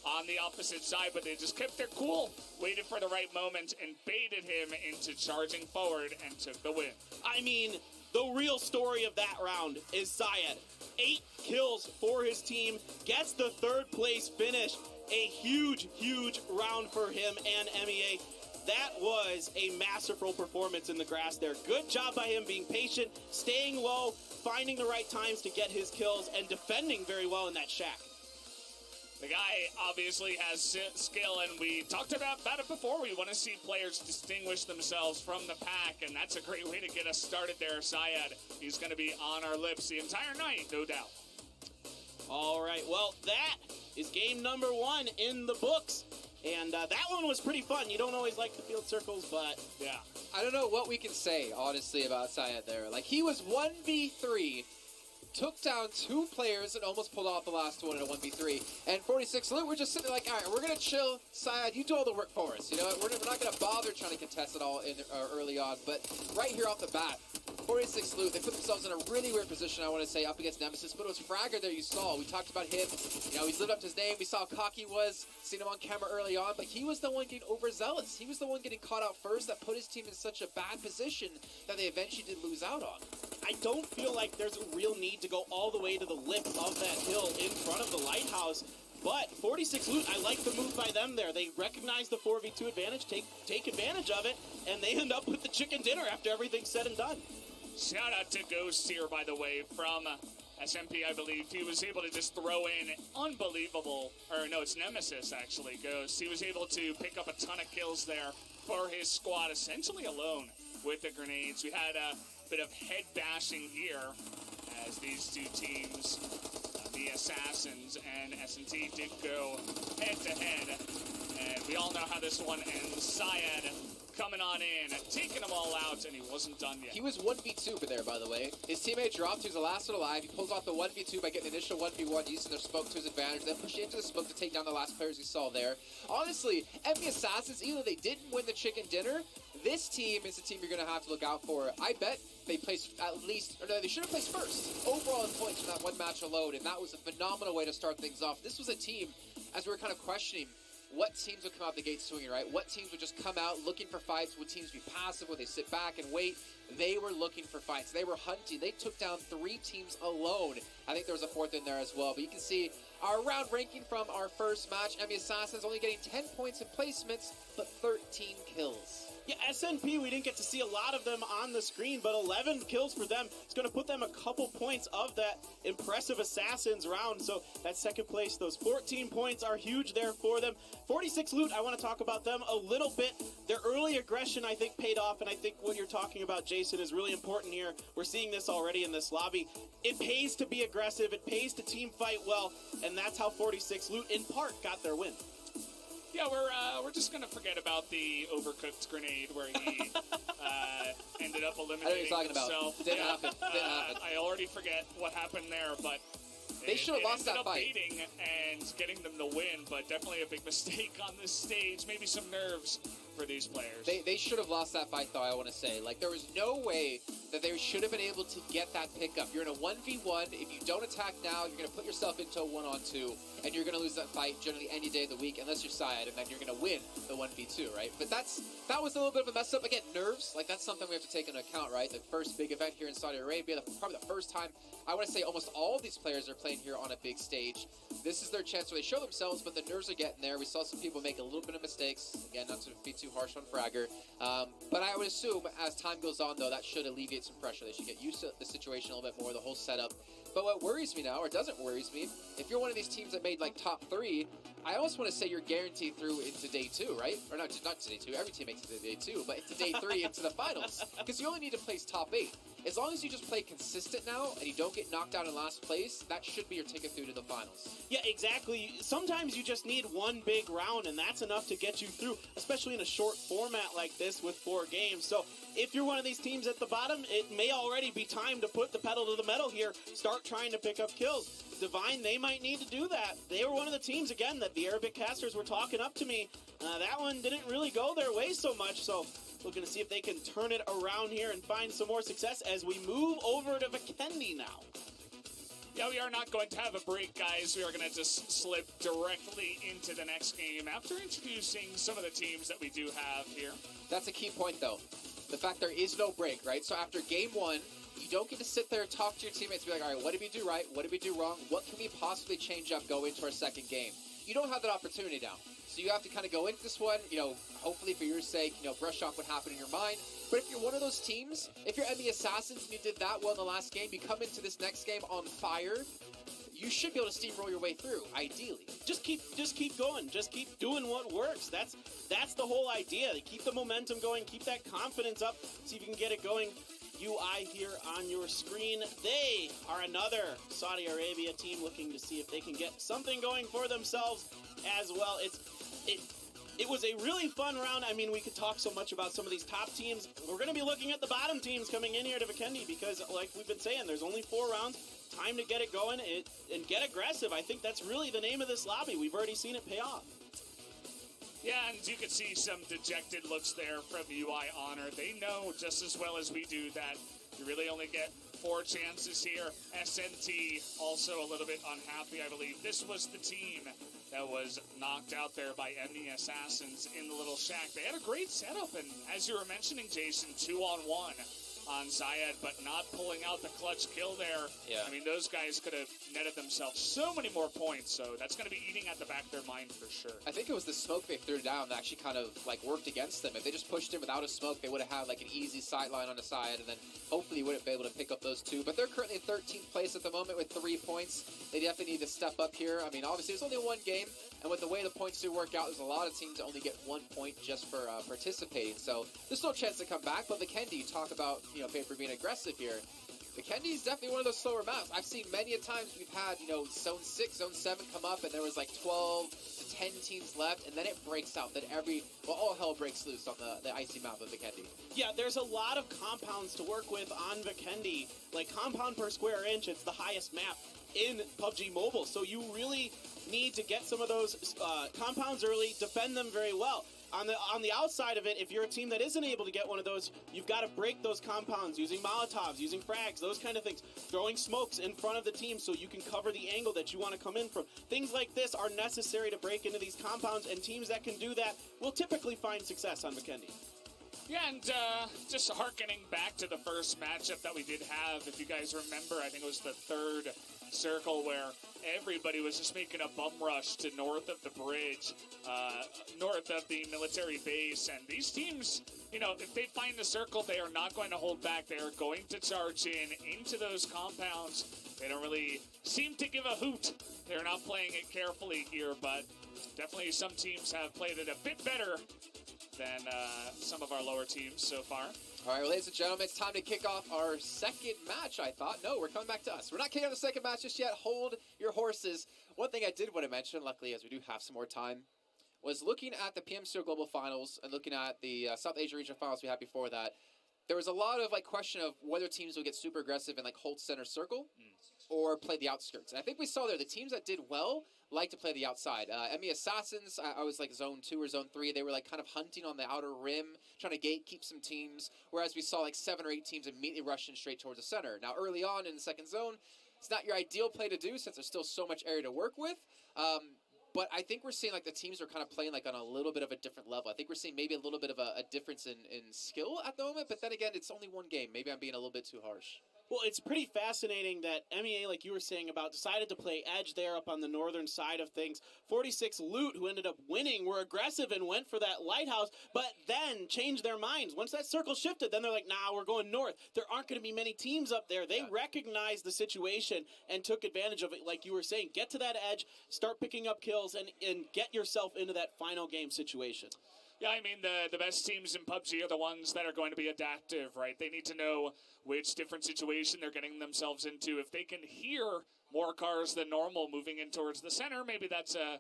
C: on the opposite side, but they just kept their cool, waited for the right moment, and baited him into charging forward and took the win.
A: I mean, the real story of that round is Syed. 8 kills for his team, gets the 3rd place finish. A huge, huge round for him and MEA. That was a masterful performance in the grass there. Good job by him being patient, staying low, finding the right times to get his kills, and defending very well in that shack.
C: The guy obviously has skill, and we talked about it before. We want to see players distinguish themselves from the pack, and that's a great way to get us started there, Syed. He's going to be on our lips the entire night, no doubt.
A: All right, well, that is game number 1 in the books. And that one was pretty fun. You don't always like the field circles, but
C: yeah.
B: I don't know what we can say, honestly, about Syed there. Like, he was 1v3, took down 2 players and almost pulled off the last one in a 1v3. And 46 loot, we're just sitting there like, all right, we're going to chill. Syed, you do all the work for us. You know, we're not going to bother trying to contest it all early on. But right here off the bat, 46 loot, they put themselves in a really weird position, I want to say, up against Nemesis. But it was Fragger there you saw. We talked about him. You know, he's lived up to his name. We saw how cocky he was, seen him on camera early on. But he was the one getting overzealous. He was the one getting caught out first that put his team in such a bad position that they eventually did lose out on.
A: I don't feel like there's a real need to go all the way to the lip of that hill in front of the lighthouse. But 46 loot, I like the move by them there. They recognize the 4v2 advantage, take advantage of it, and they end up with the chicken dinner after everything's said and done.
C: Shout out to Ghost here, by the way, from SMP, I believe. He was able to just throw in unbelievable, or no, it's Nemesis, actually, Ghost. He was able to pick up a ton of kills there for his squad, essentially alone with the grenades. We had a bit of head bashing here as these two teams, the Assassins and S&T, did go head-to-head. And we all know how this one ends. Syed coming on in, taking them all out, and he wasn't done yet.
B: He was 1v2 there, by the way. His teammate dropped, he was the last one alive. He pulls off the 1v2 by getting the initial 1v1, using their smoke to his advantage, then pushing into the smoke to take down the last players we saw there. Honestly, enemy Assassins, even though they didn't win the chicken dinner, this team is a team you're going to have to look out for. I bet they placed at least, or no, they should have placed first overall in points from that one match alone, and that was a phenomenal way to start things off. This was a team, as we were kind of questioning, what teams would come out the gate swinging, right? What teams would just come out looking for fights? Would teams be passive? Would they sit back and wait? They were looking for fights. They were hunting. They took down 3 teams alone. I think there was a 4th in there as well. But you can see Our round ranking from our first match, Emmy Assassins only getting 10 points in placements, but 13 kills.
A: Yeah, SNP, we didn't get to see a lot of them on the screen, but 11 kills for them. It's going to put them a couple points of that impressive Assassins round. So that second place, those 14 points are huge there for them. 46 loot, I want to talk about them a little bit. Their early aggression, I think, paid off, and I think what you're talking about, Jason, is really important here. We're seeing this already in this lobby. It pays to be aggressive, it pays to team fight well, and that's how 46 loot, in part, got their win.
C: Yeah, we're just gonna forget about the overcooked grenade where he ended up eliminating
B: I know what you're talking about.
C: himself.
B: Didn't happen. Didn't happen.
C: I already forget what happened there, but
B: They should have lost that
C: ended up
B: fight.
C: beating and getting them the win, but definitely a big mistake on this stage. Maybe some nerves for these players.
B: They should have lost that fight, though, I want to say. Like, there was no way that they should have been able to get that pickup. You're in a 1v1. If you don't attack now, you're going to put yourself into a 1-on-2, and you're going to lose that fight generally any day of the week, unless you're Syed, and then you're going to win the 1v2, right? But that was a little bit of a mess up. Again, nerves, like, that's something we have to take into account, right? The first big event here in Saudi Arabia, probably the first time, I want to say almost all of these players are playing here on a big stage. This is their chance where they show themselves, but the nerves are getting there. We saw some people make a little bit of mistakes. Again, not to be too harsh on Fragger. But I would assume as time goes on, though, that should alleviate some pressure. They should get used to the situation a little bit more, the whole setup. But what worries me now, or doesn't worries me, if you're one of these teams that made, like, top 3, I almost want to say you're guaranteed through into day 2, right? Or not to day 2. Every team makes it to day 2, but into day 3, into the finals. Because you only need to place top 8. As long as you just play consistent now, and you don't get knocked out in last place, that should be your ticket through to the finals.
A: Yeah, exactly. Sometimes you just need one big round, and that's enough to get you through, especially in a short format like this with 4 games. So if you're one of these teams at the bottom, it may already be time to put the pedal to the metal here, start trying to pick up kills. Divine, they might need to do that. They were one of the teams, again, that the Arabic casters were talking up to me. That one didn't really go their way so much, so looking to see if they can turn it around here and find some more success as we move over to Vikendi now.
C: Yeah, we are not going to have a break, guys. We are going to just slip directly into the next game after introducing some of the teams that we do have here.
B: That's a key point, though. The fact there is no break, right? So after game 1, you don't get to sit there, talk to your teammates, be like, all right, what did we do right? What did we do wrong? What can we possibly change up going into our second game? You don't have that opportunity now. So you have to kind of go into this one, hopefully for your sake, brush off what happened in your mind. But if you're one of those teams, if you're Emmy Assassins and you did that well in the last game, you come into this next game on fire, you should be able to steamroll your way through, ideally.
A: Just keep going. Just keep doing what works. That's the whole idea. Keep the momentum going. Keep that confidence up. See if you can get it going. UI here on your screen. They are another Saudi Arabia team looking to see if they can get something going for themselves as well. It was a really fun round. I mean, we could talk so much about some of these top teams. We're going to be looking at the bottom teams coming in here to Vikendi because, like we've been saying, there's only 4 rounds. Time to get it going and get aggressive. I think that's really the name of this lobby. We've already seen it pay off.
C: Yeah, and you can see some dejected looks there from UI Honor. They know just as well as we do that you really only get 4 chances here. SNT also a little bit unhappy, I believe. This was the team that was knocked out there by Emmy Assassins in the little shack. They had a great setup, and as you were mentioning, Jason, 2-on-1 on Zayed, but not pulling out the clutch kill there.
B: Yeah.
C: I mean, those guys could have netted themselves so many more points, so that's going to be eating at the back of their mind for sure.
B: I think it was the smoke they threw down that actually kind of worked against them. If they just pushed in without a smoke, they would have had an easy sideline on the side, and then hopefully wouldn't be able to pick up those 2. But they're currently in 13th place at the moment with 3 points. They definitely need to step up here. I mean, obviously it's only 1 game, and with the way the points do work out, there's a lot of teams that only get 1 point just for participating. So there's no chance to come back. But Vikendi, you talk about Paper being aggressive here. Vikendi is definitely one of those slower maps. I've seen many a times we've had zone 6, zone 7 come up, and there was 12 to 10 teams left, and then it breaks out. Then all hell breaks loose on the icy map of Vikendi.
A: Yeah, there's a lot of compounds to work with on Vikendi. Like compound per square inch, it's the highest map in PUBG Mobile. So you really need to get some of those compounds early, defend them very well. On the outside of it, if you're a team that isn't able to get one of those, you've got to break those compounds using Molotovs, using frags, those kind of things. Throwing smokes in front of the team so you can cover the angle that you want to come in from. Things like this are necessary to break into these compounds, and teams that can do that will typically find success on Vikendi.
C: Yeah, and just harkening back to the first matchup that we did have, if you guys remember, I think it was the third circle where everybody was just making a bum rush to north of the bridge, north of the military base, and these teams, you know, if they find the circle, they are not going to hold back. They are going to charge into those compounds. They don't really seem to give a hoot. They're not playing it carefully here, but definitely some teams have played it a bit better than some of our lower teams so far.
B: All right, ladies and gentlemen, it's time to kick off our second match, I thought. No, we're coming back to us. We're not kicking off the second match just yet. Hold your horses. One thing I did want to mention, luckily, as we do have some more time, was looking at the PMCO Global Finals and looking at the South Asia Regional Finals we had before that. There was a lot of question of whether teams would get super aggressive and hold center circle or play the outskirts. And I think we saw there the teams that did well like to play the outside. Emmy Assassins, I was zone 2 or zone 3. They were kind of hunting on the outer rim, trying to gatekeep some teams, whereas we saw 7 or 8 teams immediately rushing straight towards the center. Now, early on in the second zone, it's not your ideal play to do since there's still so much area to work with. But I think we're seeing the teams are kind of playing on a little bit of a different level. I think we're seeing maybe a little bit of a difference in skill at the moment, but then again, it's only one game. Maybe I'm being a little bit too harsh.
A: Well, it's pretty fascinating that MEA, like you were saying about, decided to play edge there up on the northern side of things. 46 Loot, who ended up winning, were aggressive and went for that lighthouse, but then changed their minds. Once that circle shifted, then they're like, nah, we're going north. There aren't going to be many teams up there. They recognized the situation and took advantage of it, like you were saying. Get to that edge, start picking up kills, and get yourself into that final game situation.
C: Yeah, I mean, the best teams in PUBG are the ones that are going to be adaptive, right? They need to know which different situation they're getting themselves into. If they can hear more cars than normal moving in towards the center, maybe that's a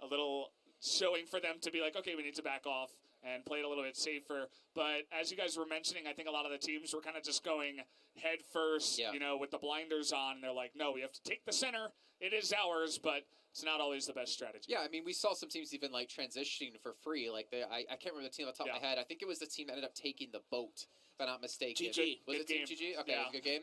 C: little showing for them to be like, okay, we need to back off and play it a little bit safer. But as you guys were mentioning, I think a lot of the teams were kind of just going head first, with the blinders on. And they're like, no, we have to take the center. It is ours, but it's not always the best strategy.
B: Yeah, I mean, we saw some teams even transitioning for free. I can't remember the team off the top of my head. I think it was the team that ended up taking the boat, if I'm not mistaken.
A: GG.
B: Was
C: Good
B: it Team
C: game.
B: GG? Okay,
C: Yeah.
B: it was a good game.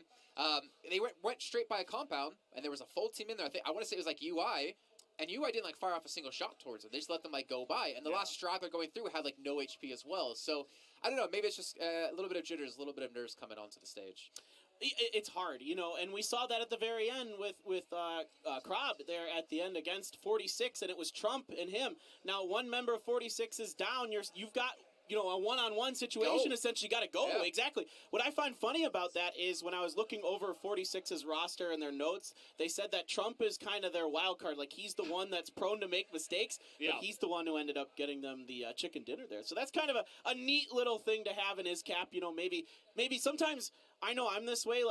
B: They went straight by a compound, and there was a full team in there. I want to say it was UI, and UI didn't fire off a single shot towards them. They just let them go by. And the last strap they're going through had no HP as well. So I don't know. Maybe it's just a little bit of jitters, a little bit of nerves coming onto the stage.
A: It's hard, and we saw that at the very end with Krob there at the end against 46, and it was Trump and him. Now, one member of 46 is down. You've got a one-on-one situation. Essentially, got to go.
B: Yeah.
A: Exactly. What I find funny about that is when I was looking over 46's roster and their notes, they said that Trump is kind of their wild card. He's the one that's prone to make mistakes, but he's the one who ended up getting them the chicken dinner there. So that's kind of a neat little thing to have in his cap. Maybe sometimes I know I'm this way.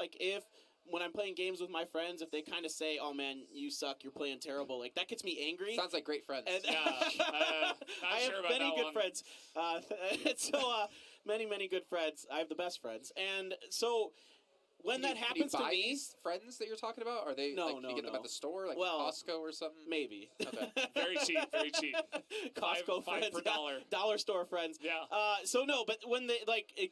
A: When I'm playing games with my friends, if they kind of say, "Oh man, you suck, you're playing terrible," that gets me angry.
B: Sounds like great friends.
A: And I
C: sure
A: have
C: about
A: many
C: that
A: good
C: one.
A: friends. Many good friends. I have the best friends, and so when that happens
B: can you buy
A: to me,
B: these friends that you're talking about, are they
A: No,
B: can you get them
A: no.
B: at the store,
A: Well,
B: Costco or something?
A: maybe.
B: Okay.
C: Very cheap, very cheap.
A: Costco
C: Five
A: friends,
C: per dollar.
A: dollar store friends.
C: Yeah.
A: So no, but when they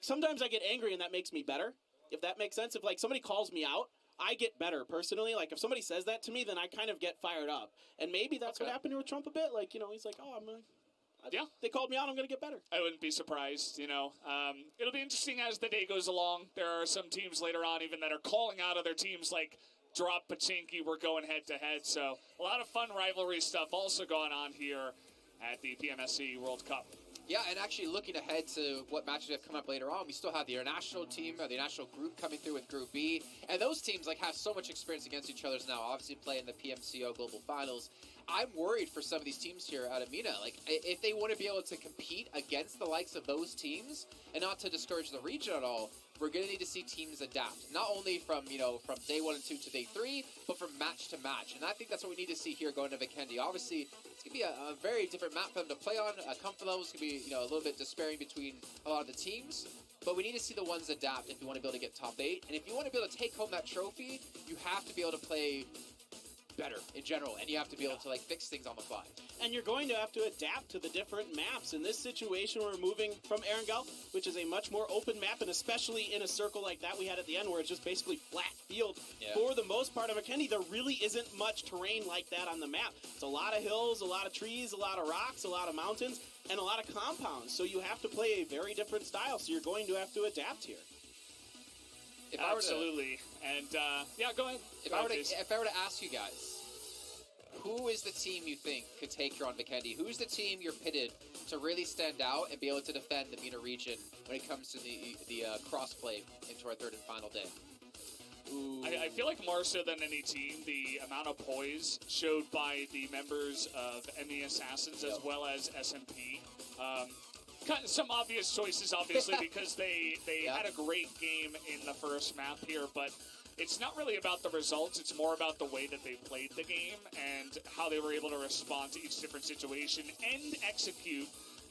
A: sometimes I get angry, and that makes me better. If that makes sense. If somebody calls me out, I get better personally. If somebody says that to me, then I kind of get fired up. And maybe that's what happened with Trump a bit. He's like, oh, they called me out, I'm going to get better.
C: I wouldn't be surprised, It'll be interesting as the day goes along. There are some teams later on even that are calling out other teams drop Pachinki, we're going head-to-head. So a lot of fun rivalry stuff also going on here at the PMSC World Cup.
B: Yeah, and actually looking ahead to what matches have come up later on, we still have the international team, the national group coming through with Group B, and those teams have so much experience against each other now, obviously playing the PMCO Global Finals. I'm worried for some of these teams here at Amina. If they want to be able to compete against the likes of those teams, and not to discourage the region at all, we're going to need to see teams adapt. Not only from day 1 and 2 to day 3, but from match to match. And I think that's what we need to see here going to Vikendi. Obviously, it's going to be a very different map for them to play on. Comfort level is going to be a little bit despairing between a lot of the teams. But we need to see the ones adapt if you want to be able to get top 8. And if you want to be able to take home that trophy, you have to be able to play better in general, and you have to be able to fix things on the fly.
A: And you're going to have to adapt to the different maps. In this situation, we're moving from Erangel, which is a much more open map, and especially in a circle like that we had at the end, where it's just basically flat field. For the most part of McKinney, there really isn't much terrain like that on the map. It's a lot of hills, a lot of trees, a lot of rocks, a lot of mountains. and a lot of compounds. So you have to play a very different style. So you're going to have to adapt here.
B: If I were to-
C: Absolutely. And, yeah, go ahead.
B: If I were to ask you guys, who is the team you think could take here on Vikendi? Who's the team you're pitted to really stand out and be able to defend the MENA region when it comes to the cross-play into our third and final day?
C: I feel like more so than any team, the amount of poise showed by the members of ME Assassins as well as SMP. Some obvious choices, obviously, because they had a great game in the first map here, but it's not really about the results. It's more about the way that they played the game and how they were able to respond to each different situation and execute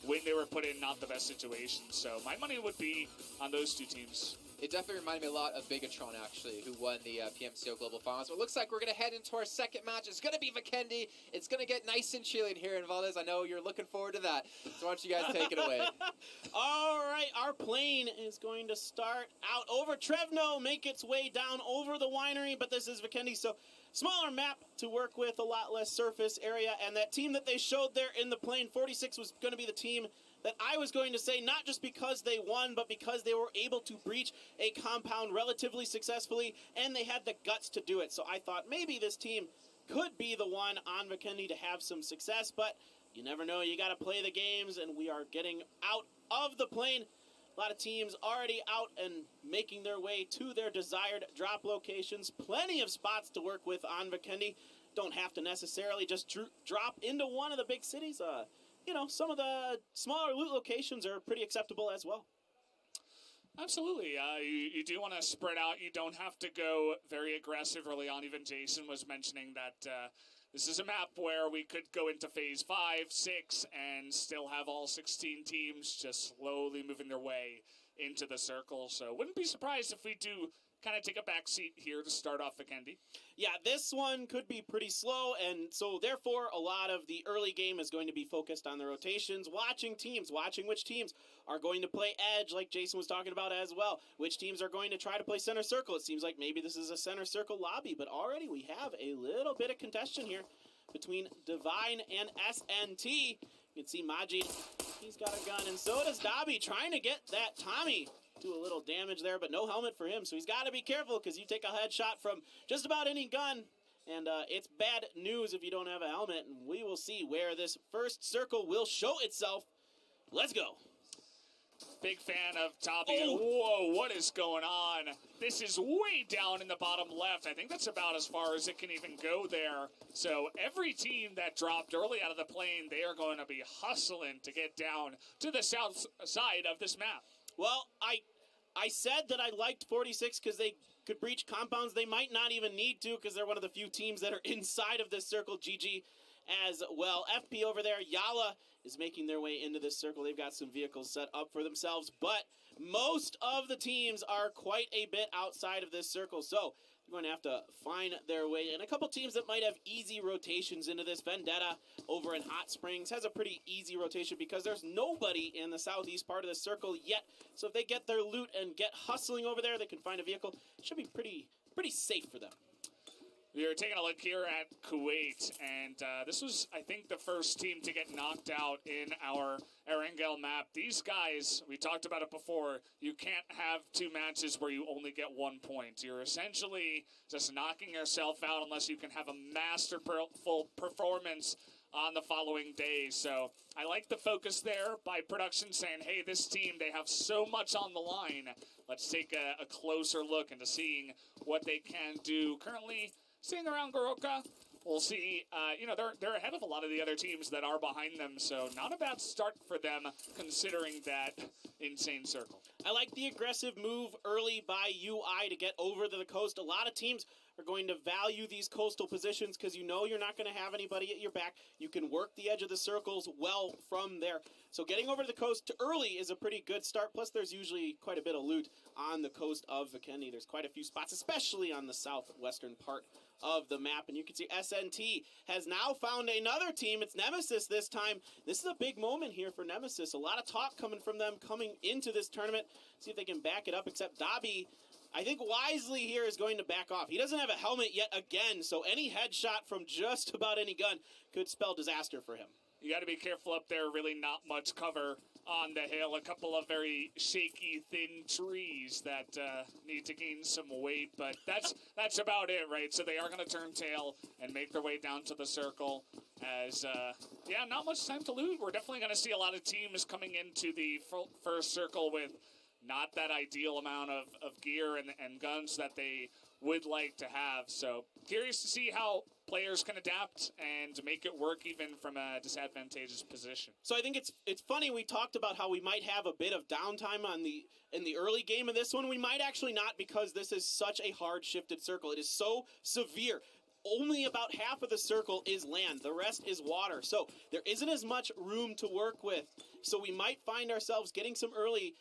C: when they were put in not the best situations. So my money would be on those two teams.
B: It definitely reminded me a lot of Bigatron, actually, who won the PMCO Global Finals. But it looks like we're going to head into our second match. It's going to be Vikendi. It's going to get nice and chilly in here in Valdez. I know you're looking forward to that. So why don't you guys take it away?
A: All right, our plane is going to start out over Trevno, make its way down over the winery, but this is Vikendi, so smaller map to work with, a lot less surface area, and that team that they showed there in the plane, 46, was going to be the team that I was going to say, not just because they won, but because they were able to breach a compound relatively successfully, and they had the guts to do it. So I thought maybe this team could be the one on Vikendi to have some success, but you never know. You got to play the games, and we are getting out of the plane. A lot of teams already out and making their way to their desired drop locations. Plenty of spots to work with on Vikendi. Don't have to necessarily just drop into one of the big cities. You know, some of the smaller loot locations are pretty acceptable as well.
C: Absolutely. You do want to spread out. You don't have to go very aggressive early on. Even Jason was mentioning that this is a map where we could go into phase 5, 6, and still have all 16 teams just slowly moving their way into the circle. So wouldn't be surprised if we do kind of take a back seat here to start off Vikendi.
A: Yeah, this one could be pretty slow, and so therefore a lot of the early game is going to be focused on the rotations, watching which teams are going to play edge, like Jason was talking about as well, which teams are going to try to play center circle. It seems like maybe this is a center circle lobby, but already we have a little bit of contention here between Divine and SNT. You can see Majid, he's got a gun, and so does Dobby, trying to get that Tommy. Do a little damage there, but no helmet for him, so he's got to be careful because you take a headshot from just about any gun, and it's bad news if you don't have a helmet, and we will see where this first circle will show itself. Let's go.
C: Big fan of Dobby.
A: Oh.
C: Whoa, what is going on? This is way down in the bottom left. I think that's about as far as it can even go there. So every team that dropped early out of the plane, they are going to be hustling to get down to the south side of this map.
A: Well, I said that I liked 46 because they could breach compounds. They might not even need to because they're one of the few teams that are inside of this circle. GG as well. FP over there, Yala is making their way into this circle. They've got some vehicles set up for themselves, but most of the teams are quite a bit outside of this circle. So they're going to have to find their way. And a couple teams that might have easy rotations into this. Vendetta over in Hot Springs has a pretty easy rotation because there's nobody in the southeast part of the circle yet. So if they get their loot and get hustling over there, they can find a vehicle. It should be pretty safe for them.
C: We are taking a look here at Kuwait, and this was, I think, the first team to get knocked out in our Erangel map. These guys, we talked about it before, you can't have two matches where you only get 1 point. You're essentially just knocking yourself out unless you can have a masterful performance on the following day. So I like the focus there by production saying, hey, this team, they have so much on the line. Let's take a closer look into seeing what they can do. Currently, seeing around Goroka, we'll see, they're ahead of a lot of the other teams that are behind them, so not a bad start for them considering that insane circle.
A: I like the aggressive move early by UI to get over to the coast. A lot of teams are going to value these coastal positions because you know you're not going to have anybody at your back. You can work the edge of the circles well from there. So getting over to the coast early is a pretty good start. Plus, there's usually quite a bit of loot on the coast of Vikendi. There's quite a few spots, especially on the southwestern part of the map. And you can see SNT has now found another team. It's Nemesis this time. This is a big moment here for Nemesis. A lot of talk coming from them coming into this tournament. See if they can back it up, except Dobby, I think wisely here, is going to back off. He doesn't have a helmet yet again, so any headshot from just about any gun could spell disaster for him.
C: You got to be careful up there. Really not much cover on the hill. A couple of very shaky, thin trees that need to gain some weight, but that's about it, right? So they are going to turn tail and make their way down to the circle. As yeah, not much time to loot. We're definitely going to see a lot of teams coming into the first circle with not that ideal amount of gear and guns that they would like to have. So curious to see how players can adapt and make it work even from a disadvantageous position.
A: So I think it's funny, we talked about how we might have a bit of downtime in the early game of this one. We might actually not, because this is such a hard shifted circle. It is so severe. Only about half of the circle is land. The rest is water. So there isn't as much room to work with. So we might find ourselves getting some early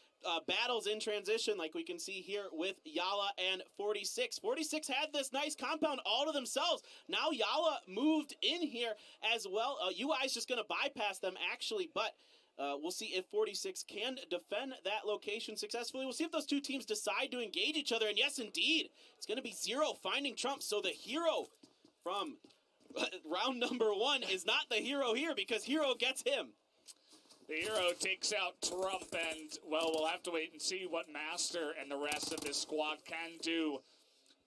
A: battles in transition, like we can see here with Yala and 46. 46 had this nice compound all to themselves. Now Yala moved in here as well. UI's just going to bypass them, actually, but we'll see if 46 can defend that location successfully. We'll see if those two teams decide to engage each other, and yes, indeed, it's going to be Zero finding Trump. So the hero from round number 1 is not the hero here, because Hero gets him.
C: The hero takes out Trump, and, well, we'll have to wait and see what Master and the rest of this squad can do.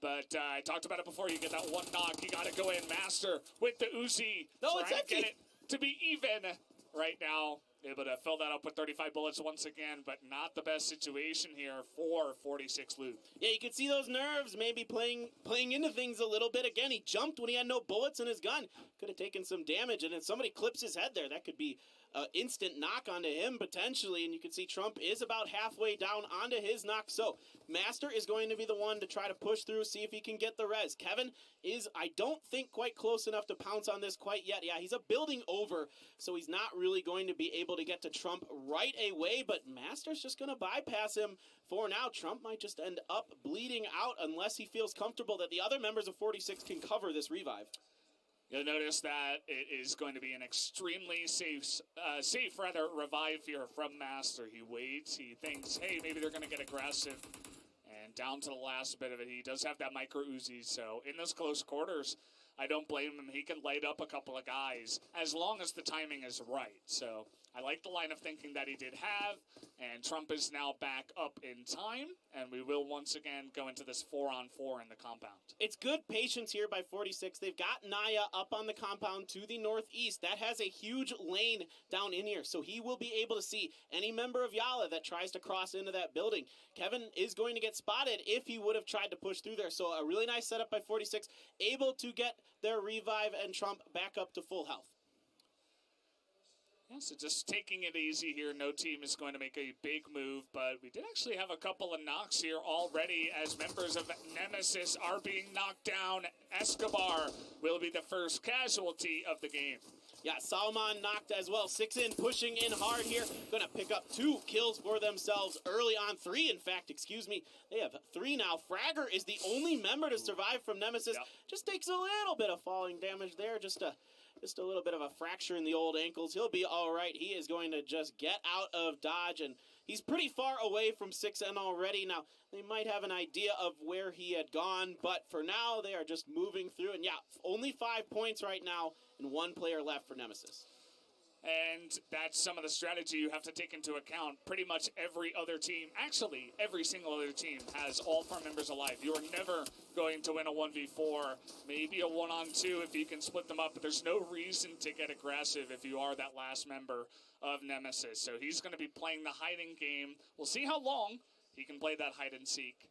C: But I talked about it before. You get that one knock, you got to go in. Master with the Uzi.
A: No, it's empty.
C: Get it to be even right now. Able to fill that up with 35 bullets once again, but not the best situation here for 46 loot.
A: Yeah, you can see those nerves maybe playing into things a little bit. Again, he jumped when he had no bullets in his gun. Could have taken some damage, and then somebody clips his head there. That could be an instant knock onto him, potentially, and you can see Trump is about halfway down onto his knock. So Master is going to be the one to try to push through, see if he can get the res. Kevin is, I don't think, quite close enough to pounce on this quite yet. Yeah, he's a building over, so he's not really going to be able to get to Trump right away, but Master's just going to bypass him for now. Trump might just end up bleeding out unless he feels comfortable that the other members of 46 can cover this revive.
C: You'll notice that it is going to be an extremely safe revive here from Master. He waits, he thinks, hey, maybe they're going to get aggressive. And down to the last bit of it, he does have that micro Uzi, so in those close quarters, I don't blame him. He can light up a couple of guys as long as the timing is right. So I like the line of thinking that he did have, and Trump is now back up in time, and we will once again go into this 4-on-4 in the compound.
A: It's good patience here by 46. They've got Naya up on the compound to the northeast. That has a huge lane down in here, so he will be able to see any member of Yala that tries to cross into that building. Kevin is going to get spotted if he would have tried to push through there, so a really nice setup by 46, able to get their revive and Trump back up to full health.
C: Yeah, so just taking it easy here. No team is going to make a big move, but we did actually have a couple of knocks here already as members of Nemesis are being knocked down. Escobar will be the first casualty of the game.
A: Yeah, Salman knocked as well. 6 in, pushing in hard here. Gonna pick up 2 kills for themselves early on. 3, in fact, excuse me. They have 3 now. Fragger is the only member to survive from Nemesis.
C: Yep.
A: Just takes a little bit of falling damage there. Just a little bit of a fracture in the old ankles. He'll be all right. He is going to just get out of dodge, and he's pretty far away from 6N already. Now, they might have an idea of where he had gone, but for now, they are just moving through. And yeah, only 5 points right now, and 1 player left for Nemesis.
C: And that's some of the strategy you have to take into account. Pretty much every other team, actually every single other team, has all 4 members alive. You are never going to win a 1v4, maybe a 1-on-2 if you can split them up, but there's no reason to get aggressive if you are that last member of Nemesis. So he's going to be playing the hiding game. We'll see how long he can play that hide and seek.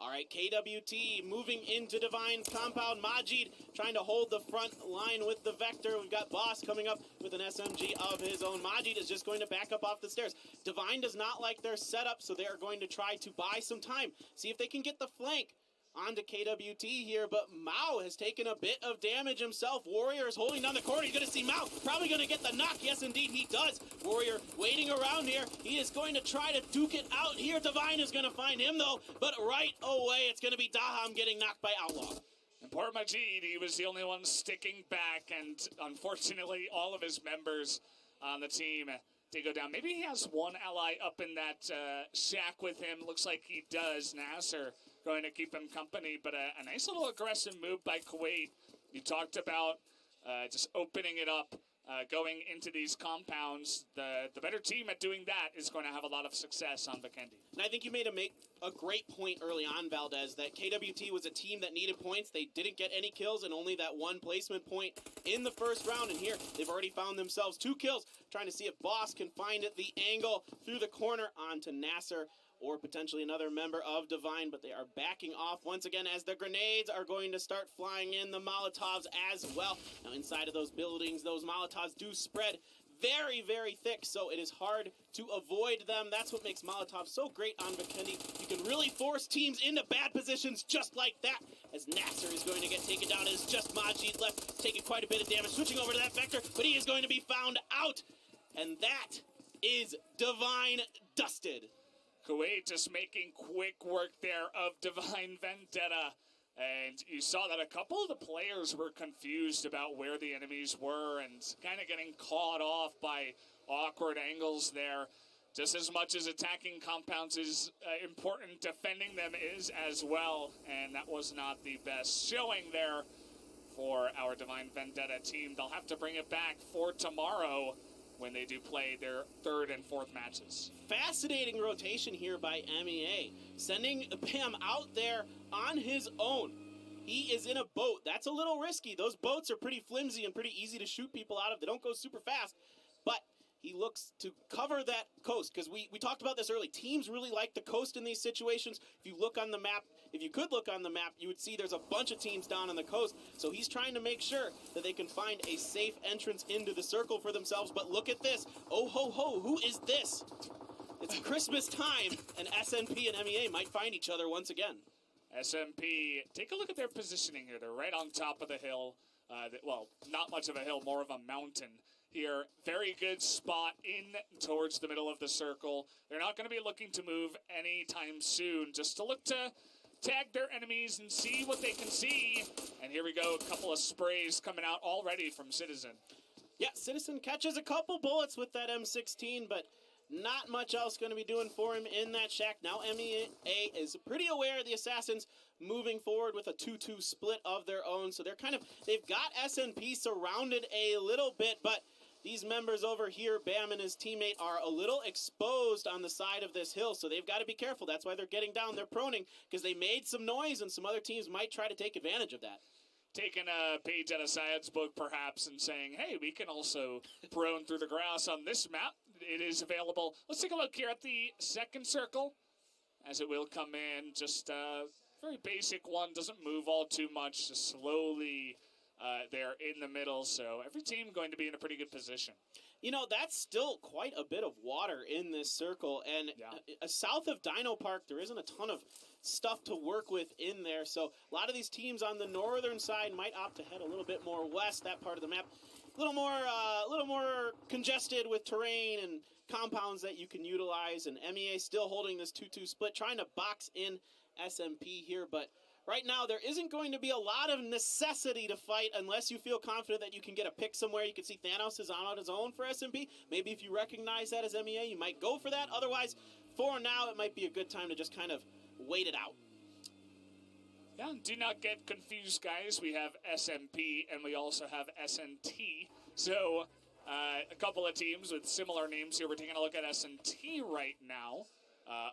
A: All right, KWT moving into Divine's compound. Majid trying to hold the front line with the Vector. We've got Boss coming up with an SMG of his own. Majid is just going to back up off the stairs. Divine does not like their setup, so they are going to try to buy some time. See if they can get the flank onto KWT here, but Mao has taken a bit of damage himself. Warrior is holding down the corner. You're going to see Mao probably going to get the knock. Yes, indeed, he does. Warrior waiting around here. He is going to try to duke it out here. Divine is going to find him, though, but right away, it's going to be Daham getting knocked by Outlaw.
C: And poor Majid, he was the only one sticking back, and unfortunately, all of his members on the team did go down. Maybe he has one ally up in that shack with him. Looks like he does. Nasser going to keep him company, but a nice little aggressive move by Kuwait. You talked about just opening it up going into these compounds, the better team at doing that is going to have a lot of success on Vikendi.
A: And I think you made a great point early on, Valdez, that KWT was a team that needed points. They didn't get any kills and only that one placement point in the first round. And here, they've already found themselves 2 kills, trying to see if Boss can find the angle through the corner onto Nasser or potentially another member of Divine, but they are backing off once again as the grenades are going to start flying in, the Molotovs as well. Now inside of those buildings, those Molotovs do spread very, very thick, so it is hard to avoid them. That's what makes Molotov so great on Vikendi. You can really force teams into bad positions just like that, as Nasser is going to get taken down. It is just Majid left, taking quite a bit of damage, switching over to that Vector, but he is going to be found out, and that is Divine dusted.
C: Kuwait just making quick work there of Divine Vendetta. And you saw that a couple of the players were confused about where the enemies were and kind of getting caught off by awkward angles there. Just as much as attacking compounds is important, defending them is as well. And that was not the best showing there for our Divine Vendetta team. They'll have to bring it back for tomorrow when they do play their 3rd and 4th matches.
A: Fascinating rotation here by MEA, sending Bam out there on his own. He is in a boat. That's a little risky. Those boats are pretty flimsy and pretty easy to shoot people out of. They don't go super fast, but he looks to cover that coast, because we talked about this early. Teams really like the coast in these situations. If you look on the map, if you could look on the map, you would see there's a bunch of teams down on the coast. So he's trying to make sure that they can find a safe entrance into the circle for themselves. But look at this. Oh, ho, ho. Who is this? It's Christmas time, and SNP and MEA might find each other once again.
C: SMP, take a look at their positioning here. They're right on top of the hill. Well, not much of a hill, more of a mountain here. Very good spot in towards the middle of the circle. They're not going to be looking to move anytime soon, just to look to tag their enemies and see what they can see. And here we go, a couple of sprays coming out already from Citizen.
A: Yeah, Citizen catches a couple bullets with that M16, but not much else going to be doing for him in that shack. Now MEA is pretty aware of the Assassins moving forward with a 2-2 split of their own. So they've got SNP surrounded a little bit, but these members over here, Bam and his teammate, are a little exposed on the side of this hill, so they've got to be careful. That's why they're getting down. They're proning, because they made some noise, and some other teams might try to take advantage of that.
C: Taking a page out of Syed's book, perhaps, and saying, hey, we can also prone through the grass on this map. It is available. Let's take a look here at the second circle, as it will come in. Just a very basic one, doesn't move all too much, just slowly there in the middle. So every team going to be in a pretty good position.
A: You know, that's still quite a bit of water in this circle, and south of Dino Park, there isn't a ton of stuff to work with in there, so a lot of these teams on the northern side might opt to head a little bit more west, that part of the map. A little more congested with terrain and compounds that you can utilize, and MEA still holding this 2-2 split, trying to box in SMP here, but right now, there isn't going to be a lot of necessity to fight unless you feel confident that you can get a pick somewhere. You can see Thanos is on his own for SMP. Maybe if you recognize that as MEA, you might go for that. Otherwise, for now, it might be a good time to just kind of wait it out.
C: Yeah, do not get confused, guys. We have SMP and we also have SNT. So, a couple of teams with similar names here. We're taking a look at SNT right now.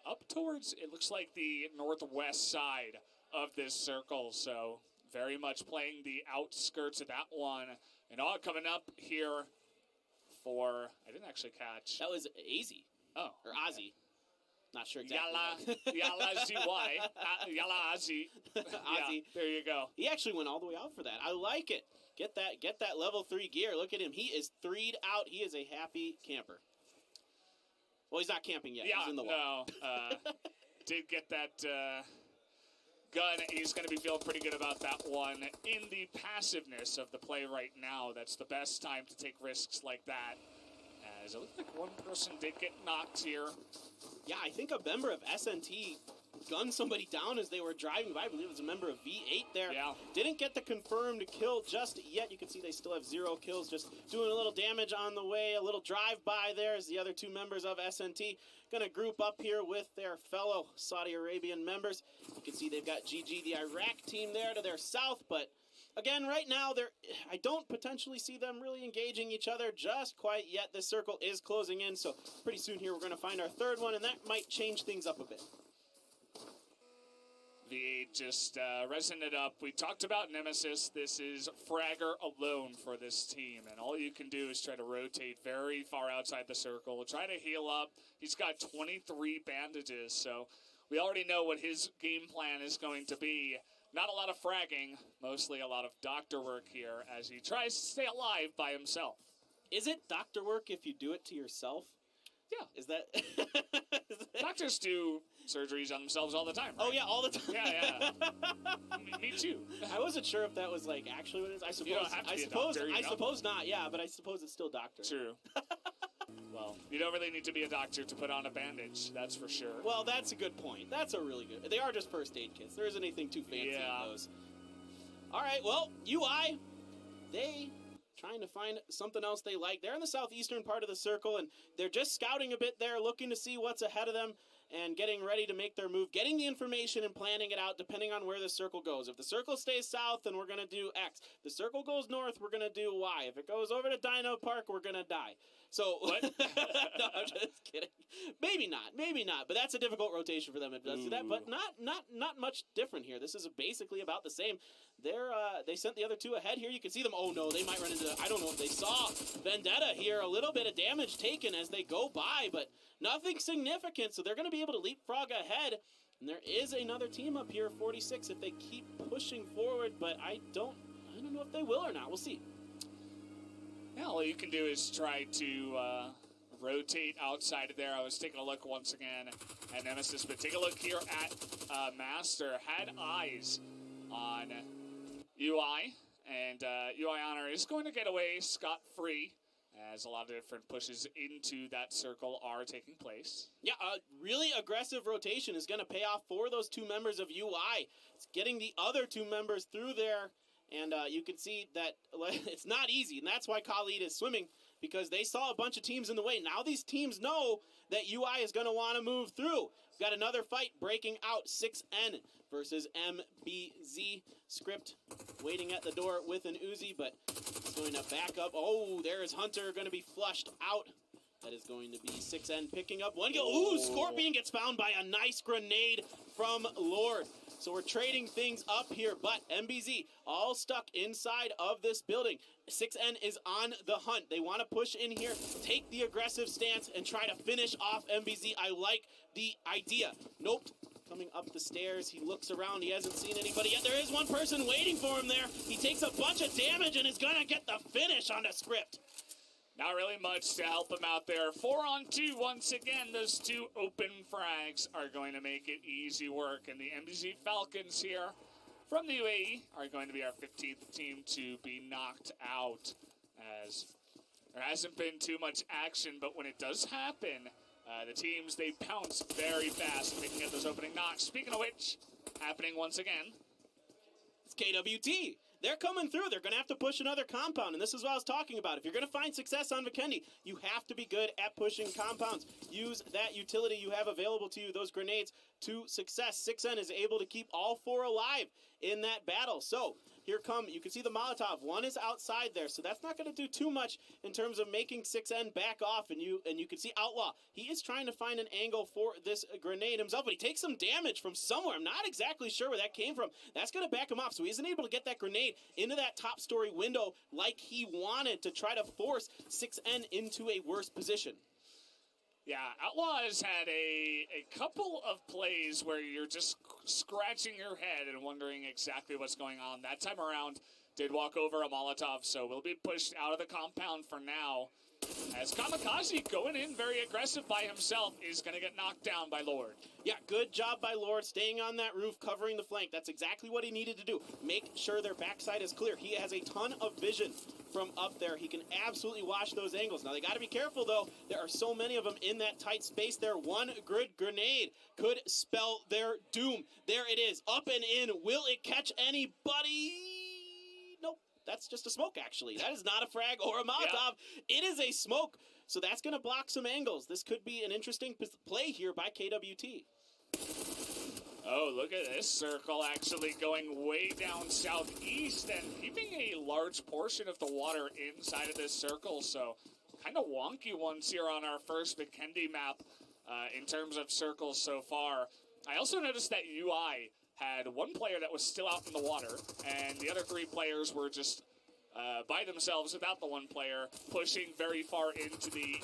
C: Up towards, it looks like the northwest side of this circle, so very much playing the outskirts of that one. And all coming up here for, I didn't actually catch.
A: That was Easy.
C: Oh.
A: Or Ozzy. Not sure exactly.
C: Yala Z-Y. Yala Ozzy.
A: Ozzy.
C: Yeah, there you go.
A: He actually went all the way out for that. I like it. Get that level 3 gear. Look at him. He is 3'd out. He is a happy camper. Well, he's not camping yet.
C: Yeah,
A: he's in the water.
C: No. Did get that gun. He's going to be feeling pretty good about that one. In the passiveness of the play right now, that's the best time to take risks like that. As it looked like one person did get knocked here.
A: Yeah, I think a member of SNT gunned somebody down as they were driving by. I believe it was a member of V8 there.
C: Yeah.
A: Didn't get the confirmed kill just yet. You can see they still have 0 kills, just doing a little damage on the way. A little drive-by there as the other 2 members of SNT going to group up here with their fellow Saudi Arabian members. You can see they've got GG, the Iraq team there to their south, but Again, right now, I don't potentially see them really engaging each other just quite yet. This circle is closing in, so pretty soon here we're going to find our third one, and that might change things up a bit.
C: V8 just resing it up. We talked about Nemesis. This is Fragger alone for this team, and all you can do is try to rotate very far outside the circle, try to heal up. He's got 23 bandages, so we already know what his game plan is going to be. Not a lot of fragging, mostly a lot of doctor work here as he tries to stay alive by himself.
A: Is it doctor work if you do it to yourself?
C: Yeah.
A: Is that...
C: Doctors do surgeries on themselves all the time, right?
A: Oh, yeah, all the time.
C: Yeah. Me too.
A: I wasn't sure if that was, like, actually what it is. I suppose,
C: You don't have to be a doctor, you
A: I
C: know?
A: suppose not, yeah, but I suppose it's still doctor.
C: True. Well, you don't really need to be a doctor to put on a bandage, that's for sure.
A: Well, that's a good point. That's a really good... They are just first aid kits. There isn't anything too fancy in those. All right, well, UI, they... trying to find something else they like. They're in the southeastern part of the circle, and they're just scouting a bit there, looking to see what's ahead of them and getting ready to make their move, getting the information and planning it out depending on where the circle goes. If the circle stays south, then we're going to do X. If the circle goes north, we're going to do Y. If it goes over to Dino Park, we're going to die. So, what? No, I'm just kidding. Maybe not. But that's a difficult rotation for them if it does do that. But not much different here. This is basically about the same. They sent the other two ahead here. You can see them. Oh no, they might run into. I don't know if they saw Vendetta here. A little bit of damage taken as they go by, but nothing significant. So they're going to be able to leapfrog ahead. And there is another team up here, 46, if they keep pushing forward. But I don't know if they will or not. We'll see.
C: Yeah, all you can do is try to rotate outside of there. I was taking a look once again at Nemesis, but take a look here at Master. Had eyes on UI, and UI Honor is going to get away scot-free as a lot of different pushes into that circle are taking place. Yeah,
A: a really aggressive rotation is going to pay off for those two members of UI. It's getting the other two members through there. And you can see that it's not easy, and that's why Khalid is swimming, because they saw a bunch of teams in the way. Now these teams know that UI is going to want to move through. We've got another fight breaking out, 6N versus MBZ. Script waiting at the door with an Uzi, but it's going to back up. Oh, there is Hunter going to be flushed out. That is going to be 6N picking up one kill. Ooh, Scorpion gets found by a nice grenade from Lord. So we're trading things up here, but MBZ all stuck inside of this building. 6N is on the hunt. They want to push in here, take the aggressive stance, and try to finish off MBZ. I like the idea. Nope. Coming up the stairs, he looks around. He hasn't seen anybody yet. There is one person waiting for him there. He takes a bunch of damage and is going to get the finish on the script.
C: Not really much to help him out there. 4-on-2 once again. Those two open frags are going to make it easy work. And the MBZ Falcons here from the UAE are going to be our 15th team to be knocked out. As there hasn't been too much action, but when it does happen, the teams, they pounce very fast, making it those opening knocks. Speaking of which, happening once again.
A: It's KWT. They're coming through. They're going to have to push another compound, and this is what I was talking about. If you're going to find success on Vikendi, you have to be good at pushing compounds. Use that utility you have available to you, those grenades, to success. 6N is able to keep all four alive in that battle. So here come, you can see the Molotov. One is outside there, so that's not going to do too much in terms of making 6N back off. And you can see Outlaw. He is trying to find an angle for this grenade himself, but he takes some damage from somewhere. I'm not exactly sure where that came from. That's going to back him off, so he isn't able to get that grenade into that top story window like he wanted to try to force 6N into a worse position.
C: Yeah, Outlaw has had a couple of plays where you're just scratching your head and wondering exactly what's going on. That time around, did walk over a Molotov, so will be pushed out of the compound for now. As Kamikaze, going in very aggressive by himself, is going to get knocked down by Lord.
A: Yeah, good job by Lord, staying on that roof, covering the flank. That's exactly what he needed to do. Make sure their backside is clear. He has a ton of vision from up there. He can absolutely watch those angles. Now, they got to be careful, though. There are so many of them in that tight space there. One good grenade could spell their doom. There it is, up and in. Will it catch anybody? Nope. That's just a smoke, actually. That is not a frag or a Molotov. Yeah. It is a smoke. So that's going to block some angles. This could be an interesting play here by KWT.
C: Oh, look at this circle actually going way down southeast and keeping a large portion of the water inside of this circle. So kind of wonky ones here on our first McKendy map in terms of circles so far. I also noticed that UI had one player that was still out in the water, and the other 3 players were just by themselves without the one player, pushing very far into the